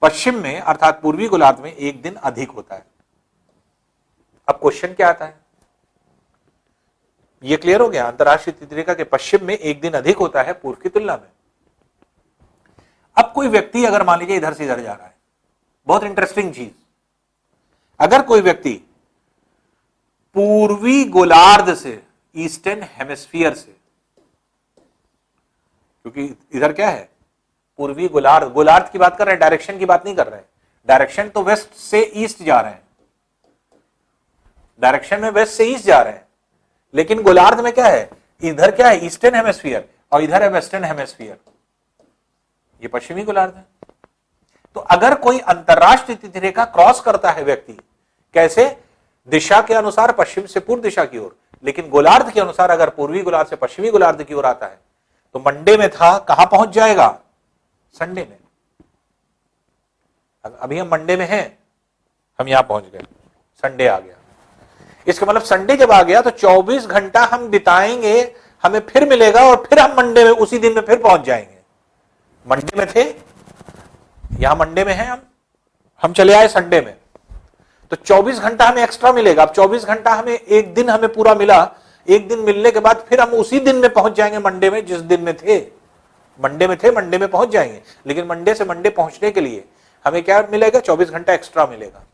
पश्चिम में अर्थात पूर्वी गोलार्ध में एक दिन अधिक होता है। अब क्वेश्चन क्या आता है, ये क्लियर हो गया, अंतरराष्ट्रीय तिथि रेखा के पश्चिम में एक दिन अधिक होता है पूर्व की तुलना में। अब कोई व्यक्ति अगर मान लीजिए इधर से इधर जा रहा है, बहुत इंटरेस्टिंग चीज, अगर कोई व्यक्ति पूर्वी गोलार्ध से, ईस्टर्न हेमिस्फीयर से, क्योंकि इधर क्या है पूर्वी गोलार्ध, गोलार्ध की बात कर रहे हैं, डायरेक्शन की बात नहीं कर रहे हैं। डायरेक्शन तो वेस्ट से ईस्ट जा रहे हैं, डायरेक्शन में वेस्ट से ईस्ट जा रहे हैं, लेकिन गोलार्ध में क्या है, इधर क्या है ईस्टर्न हेमिस्फीयर और इधर है वेस्टर्न हेमिस्फीयर, ये पश्चिमी गोलार्ध है। तो अगर कोई अंतरराष्ट्रीय तिथि रेखा क्रॉस करता है व्यक्ति, कैसे, दिशा के अनुसार पश्चिम से पूर्व दिशा की ओर, लेकिन गोलार्ध के अनुसार अगर पूर्वी गोलार्ध से पश्चिमी गोलार्ध की ओर आता है तो मंडे में था, कहां पहुंच जाएगा, संडे में। अभी हम मंडे में हैं, हम यहां पहुंच गए, संडे आ गया। इसका मतलब संडे जब आ गया तो 24 घंटा हम बिताएंगे, हमें फिर मिलेगा और फिर हम मंडे में उसी दिन में फिर पहुंच जाएंगे। मंडे में थे, यहां मंडे में हैं हम चले आए संडे में, तो 24 घंटा हमें एक्स्ट्रा मिलेगा। अब 24 घंटा हमें, एक दिन हमें पूरा मिला, एक दिन मिलने के बाद फिर हम उसी दिन में पहुंच जाएंगे मंडे में, जिस दिन में थे, मंडे में थे, मंडे में पहुंच जाएंगे। लेकिन मंडे से मंडे पहुंचने के लिए हमें क्या मिलेगा, 24 घंटा एक्स्ट्रा मिलेगा।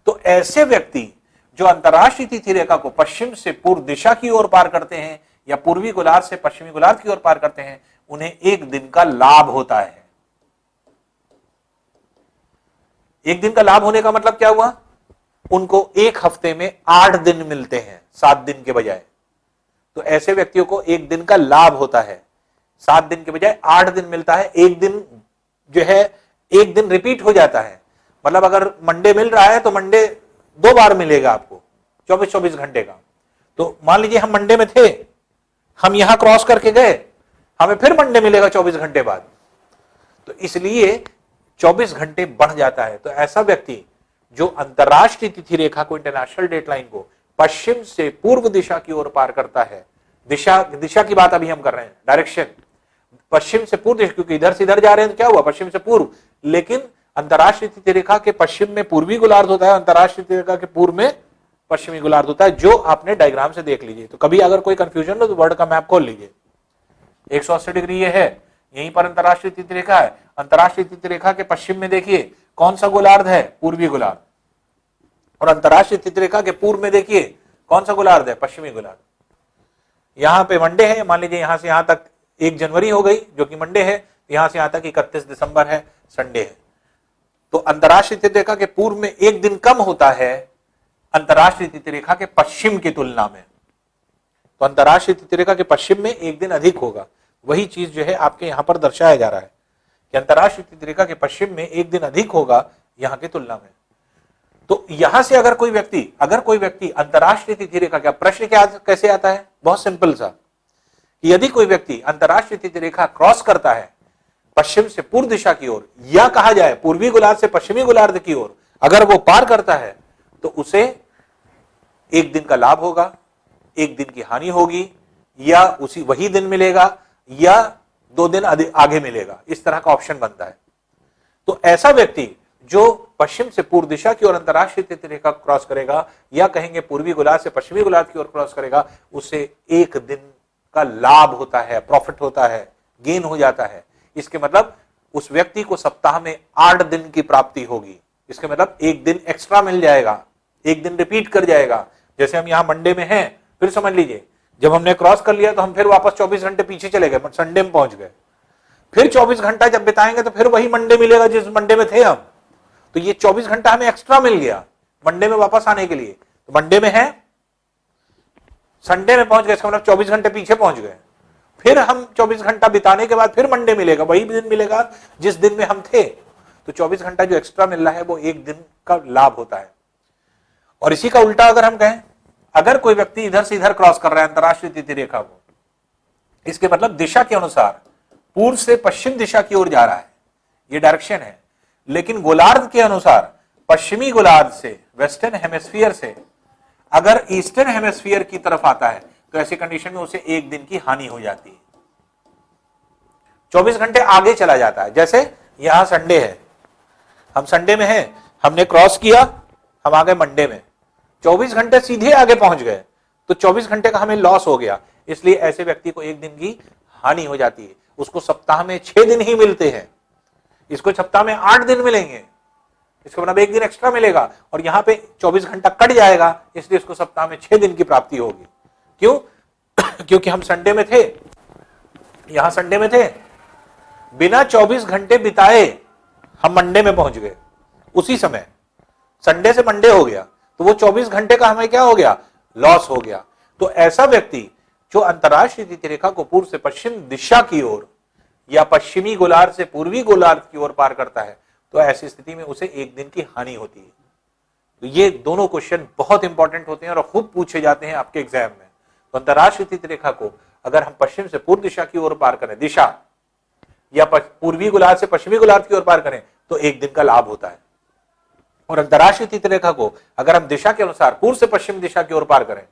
तो ऐसे व्यक्ति जो अंतरराष्ट्रीय तिथि रेखा को पश्चिम से पूर्व दिशा की ओर पार करते हैं या पूर्वी गोलार्ध से पश्चिमी गोलार्ध की ओर पार करते हैं, उन्हें एक दिन का लाभ होता है। एक दिन का लाभ होने का मतलब क्या हुआ, उनको एक हफ्ते में 8 दिन मिलते हैं, 7 दिन के बजाय। तो ऐसे व्यक्तियों को एक दिन का लाभ होता है, 7 दिन के बजाय 8 दिन मिलता है। एक दिन जो है, एक दिन रिपीट हो जाता है, मतलब अगर मंडे मिल रहा है तो मंडे 2 बार मिलेगा आपको 24-24 घंटे का। तो मान लीजिए हम मंडे में थे, हम यहां क्रॉस करके गए, हमें फिर मंडे मिलेगा 24 घंटे बाद, तो इसलिए 24 घंटे बढ़ जाता है। तो ऐसा व्यक्ति जो अंतरराष्ट्रीय तिथि रेखा को, इंटरनेशनल डेट लाइन को पश्चिम से पूर्व दिशा की ओर पार करता है, दिशा की बात अभी हम कर रहे हैं, डायरेक्शन पश्चिम से पूर्व दिशा, क्योंकि इधर से इधर जा रहे हैं तो क्या हुआ, पश्चिम से पूर्व, लेकिन अंतरराष्ट्रीय तिथि रेखा के पश्चिम में पूर्वी गोलार्ध होता है, अंतरराष्ट्रीय तिथि रेखा के पूर्व में पश्चिमी गोलार्ध होता है, जो आपने डायग्राम से देख लीजिए। तो कभी अगर कोई कंफ्यूजन हो तो वर्ल्ड का मैप खोल लीजिए, 180 डिग्री ये है, यहीं पर अंतरराष्ट्रीय तिथि रेखा है। अंतरराष्ट्रीय तिथि रेखा के पश्चिम में देखिए कौन सा गोलार्ध है, पूर्वी गोलार्ध, और अंतरराष्ट्रीय तिथि रेखा के पूर्व में देखिए कौन सा गोलार्ध है, पश्चिमी गोलार्ध। यहां पे मंडे है, मान लीजिए यहां से यहां तक 1 जनवरी हो गई जो कि मंडे है, यहां से यहां तक 31 दिसंबर है, संडे है। तो अंतरराष्ट्रीय तिथि रेखा के पूर्व में एक दिन कम होता है अंतरराष्ट्रीय तिथि रेखा के पश्चिम की तुलना में, तो अंतरराष्ट्रीय तिथि रेखा के पश्चिम में एक दिन अधिक होगा। वही चीज जो है आपके यहां पर दर्शाया जा रहा है कि अंतरराष्ट्रीय तिथि रेखा के पश्चिम में एक दिन अधिक होगा यहां की तुलना में। तो यहां से अगर कोई व्यक्ति अंतरराष्ट्रीय तिथि रेखा, क्या प्रश्न क्या कैसे आता है, बहुत सिंपल सा, कि यदि कोई व्यक्ति अंतरराष्ट्रीय तिथि रेखा क्रॉस करता है पश्चिम से पूर्व दिशा की ओर, या कहा जाए पूर्वी गोलार्ध से पश्चिमी गोलार्ध की ओर, अगर वो पार करता है तो उसे एक दिन का लाभ होगा, एक दिन की हानि होगी, या उसी वही दिन मिलेगा या 2 दिन आगे मिलेगा, इस तरह का ऑप्शन बनता है। तो ऐसा व्यक्ति जो पश्चिम से पूर्व दिशा की ओर अंतरराष्ट्रीय तिथि रेखा क्रॉस करेगा, या कहेंगे पूर्वी गोलार्ध से पश्चिमी गोलार्ध की ओर क्रॉस करेगा, उसे एक दिन का लाभ होता है, प्रॉफिट होता है, गेन हो जाता है। इसके मतलब उस व्यक्ति को सप्ताह में 8 दिन की प्राप्ति होगी। इसके मतलब एक दिन एक्स्ट्रा मिल जाएगा, एक दिन रिपीट कर जाएगा। जैसे हम यहां मंडे में हैं, फिर समझ लीजिए जब हमने क्रॉस कर लिया तो हम फिर वापस 24 घंटे पीछे चले गए, संडे में पहुंच गए, फिर 24 घंटा जब बिताएंगे तो फिर वही मंडे मिलेगा जिस मंडे में थे हम। तो ये 24 घंटा हमें एक्स्ट्रा मिल गया मंडे में वापस आने के लिए। तो मंडे में है, संडे में पहुंच गए, इसका मतलब 24 घंटे पीछे पहुंच गए, फिर हम 24 घंटा बिताने के बाद फिर मंडे मिलेगा, वही दिन मिलेगा जिस दिन में हम थे। तो 24 घंटा जो एक्स्ट्रा मिल रहा है वो एक दिन का लाभ होता है। और इसी का उल्टा अगर हम कहें, अगर कोई व्यक्ति इधर से इधर क्रॉस कर रहा है अंतरराष्ट्रीय तिथि रेखा को, इसके मतलब दिशा के अनुसार पूर्व से पश्चिम दिशा की ओर जा रहा है, ये डायरेक्शन है, लेकिन गोलार्ध के अनुसार पश्चिमी गोलार्ध से, वेस्टर्न हेमिस्फीयर से अगर ईस्टर्न हेमिस्फीयर की तरफ आता है तो ऐसी कंडीशन में उसे एक दिन की हानि हो जाती है, 24 घंटे आगे चला जाता है। जैसे यहां संडे है, हम संडे में हैं, हमने क्रॉस किया, हम आ गए मंडे में, 24 घंटे सीधे आगे पहुंच गए, तो 24 घंटे का हमें लॉस हो गया। इसलिए ऐसे व्यक्ति को एक दिन की हानि हो जाती है। उसको सप्ताह में 6 दिन ही मिलते हैं, इसको सप्ताह में 8 दिन मिलेंगे, इसका मतलब एक दिन एक्स्ट्रा मिलेगा, और यहां पे 24 घंटा कट जाएगा, इसलिए इसको सप्ताह में 6 दिन की प्राप्ति होगी। क्यों? क्योंकि हम संडे में थे, यहां संडे में थे, बिना 24 घंटे बिताए हम मंडे में पहुंच गए, उसी समय संडे से मंडे हो गया, तो वो 24 घंटे का हमें क्या हो गया? लॉस हो गया। तो ऐसा व्यक्ति जो अंतरराष्ट्रीय तिथि रेखा को पूर्व से पश्चिम दिशा की ओर या पश्चिमी गोलार्ध से पूर्वी गोलार्ध की ओर पार करता है, तो ऐसी स्थिति में उसे एक दिन की हानि होती है। तो ये दोनों क्वेश्चन बहुत इंपॉर्टेंट होते हैं और खूब पूछे जाते हैं आपके एग्जाम में। तो अंतरराष्ट्रीय तिथि रेखा को अगर हम पश्चिम से पूर्व दिशा की ओर पार करें, दिशा, या पूर्वी गोलार्ध से पश्चिमी गोलार्ध की ओर पार करें, तो एक दिन का लाभ होता है। और अंतरराष्ट्रीय तिथि रेखा को अगर हम दिशा के अनुसार पूर्व से पश्चिम दिशा की ओर पार करें,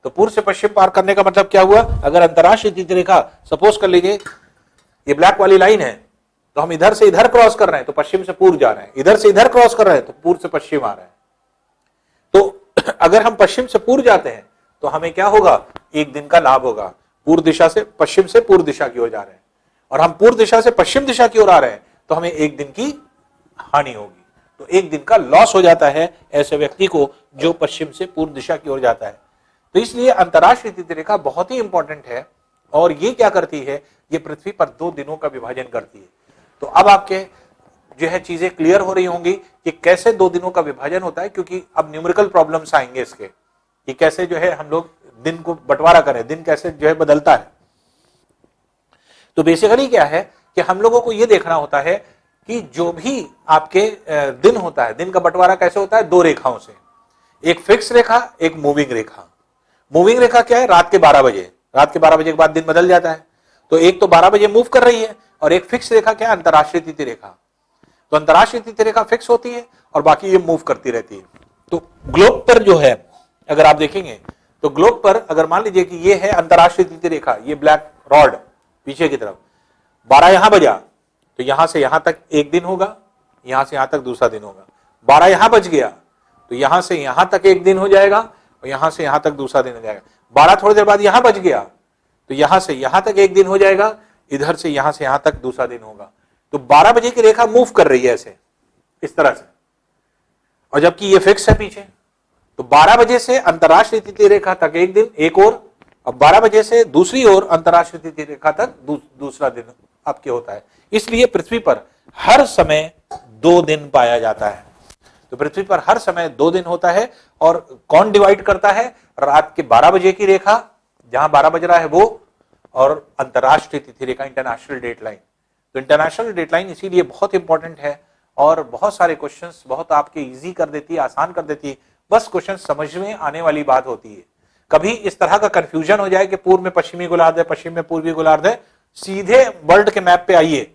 तो पूर्व से पश्चिम पार करने का मतलब क्या हुआ? अगर अंतरराष्ट्रीय तिथि रेखा, सपोज कर लीजिए ये ब्लैक वाली लाइन है, तो हम इधर से इधर क्रॉस कर रहे हैं तो पश्चिम से पूर्व जा रहे हैं, इधर से इधर क्रॉस कर रहे हैं तो पूर्व से पश्चिम आ रहे हैं। तो अगर हम पश्चिम से पूर्व जाते हैं तो हमें क्या होगा? एक दिन का लाभ होगा। पूर्व दिशा से पश्चिम से पूर्व दिशा की ओर जा रहे हैं, और हम पूर्व दिशा से पश्चिम दिशा की ओर आ रहे हैं, तो हमें एक दिन की हानि होगी। तो एक दिन का लॉस हो जाता है ऐसे व्यक्ति को जो पश्चिम से पूर्व दिशा की ओर जाता है। तो इसलिए अंतरराष्ट्रीय तिथि रेखा बहुत ही इंपॉर्टेंट है, और ये क्या करती है? ये पृथ्वी पर 2 दिनों का विभाजन करती है। तो अब आपके जो है चीजें क्लियर हो रही होंगी कि कैसे 2 दिनों का विभाजन होता है, क्योंकि अब न्यूमेरिकल प्रॉब्लम्स आएंगे इसके, कि कैसे जो है हम लोग दिन को बंटवारा करें, दिन कैसे जो है बदलता है। तो बेसिकली क्या है कि हम लोगों को यह देखना होता है कि जो भी आपके दिन होता है, दिन का बंटवारा कैसे होता है? 2 रेखाओं से, एक फिक्स रेखा, एक मूविंग रेखा। मूविंग रेखा क्या है? रात के 12 बजे, रात के 12 बजे के बाद दिन बदल जाता है, तो एक तो 12 बजे मूव कर रही है, और एक फिक्स रेखा क्या है? अंतरराष्ट्रीय तिथि रेखा। तो अंतरराष्ट्रीय तिथि रेखा फिक्स होती है और बाकी ये मूव करती रहती है। तो ग्लोब पर जो है अगर आप देखेंगे, तो ग्लोब पर अगर मान लीजिए कि ये है अंतरराष्ट्रीय तिथि रेखा, ये ब्लैक रॉड पीछे की तरफ, 12 यहां बजा तो यहां से यहां तक एक दिन होगा, यहां से यहां तक दूसरा दिन होगा। 12 यहां बज गया तो यहां से यहां तक एक दिन हो जाएगा, और यहां से यहां तक दूसरा दिन हो जाएगा। 12 थोड़ी देर बाद यहां बज गया तो यहां से यहां तक एक दिन हो जाएगा, इधर से यहां तक दूसरा दिन होगा। तो 12 बजे की रेखा मूव कर रही है ऐसे, इस तरह से, और जबकि ये फिक्स है पीछे। तो 12 बजे से अंतरराष्ट्रीय तिथि रेखा तक एक दिन, एक और, अब 12 बजे से दूसरी ओर अंतरराष्ट्रीय तिथि रेखा तक दूसरा दिन आपके होता है। इसलिए पृथ्वी पर हर समय 2 दिन पाया जाता है। तो पृथ्वी पर हर समय 2 दिन होता है, और कौन डिवाइड करता है? रात के 12 बजे की रेखा, जहां 12 बज रहा है वो, और अंतरराष्ट्रीय तिथि रेखा, इंटरनेशनल डेट लाइन। तो इंटरनेशनल डेट लाइन इसीलिए बहुत इंपॉर्टेंट है, और बहुत सारे क्वेश्चंस बहुत आपके इजी कर देती है, आसान कर देती है। बस क्वेश्चन समझ में आने वाली बात होती है। कभी इस तरह का कंफ्यूजन हो जाए कि पूर्व में पश्चिमी गोलार्ध है, पश्चिम में पूर्वी गोलार्ध है, सीधे वर्ल्ड के मैप पे आइए,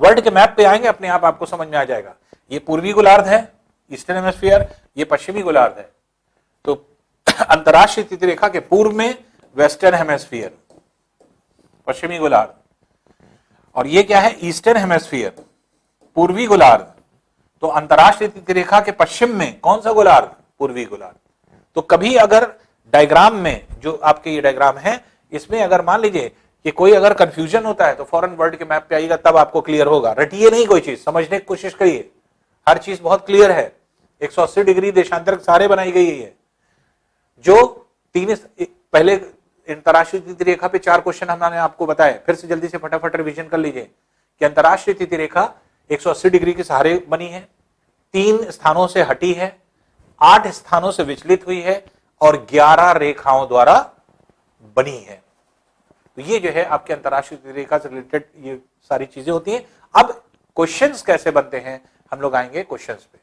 वर्ल्ड के मैप पे आएंगे, अपने आप आपको समझ में आ जाएगा। ये पूर्वी गोलार्ध है, ईस्टर्न हेमिस्फीयर, ये पश्चिमी गोलार्ध है। तो अंतरराष्ट्रीय तिथि रेखा के पूर्व में वेस्टर्न हेमिस्फीयर, पश्चिमी गोलार्ध, और ये क्या है? ईस्टर्न हेमिस्फीयर, पूर्वी गोलार्ध। तो अंतरराष्ट्रीय तिथि रेखा के पश्चिम में कौन सा गोलार्ध? पूर्वी गोलार्ध। तो कभी अगर डायग्राम में, जो आपके ये डायग्राम है, इसमें अगर मान लीजिए कि कोई अगर कंफ्यूजन होता है तो फौरन वर्ल्ड के मैप पे आइएगा, तब आपको क्लियर होगा। रटिए नहीं कोई चीज, समझने की कोशिश करिए, हर चीज बहुत क्लियर है। 180 डिग्री देशांतर सारे बनाई गई है। जो 3 पहले अंतरराष्ट्रीय तिथि रेखा पे 4 क्वेश्चन हमने आपको बताए, फिर से जल्दी से फटाफट रिवीजन कर लीजिए कि अंतरराष्ट्रीय तिथि रेखा 180 डिग्री के सहारे बनी है, 3 स्थानों से हटी है, 8 स्थानों से विचलित हुई है, और 11 रेखाओं द्वारा बनी है। तो ये जो है आपके अंतरराष्ट्रीय तिथि रेखा से रिलेटेड ये सारी चीजें होती हैं। अब क्वेश्चंस कैसे बनते हैं, हम लोग आएंगे क्वेश्चंस पे।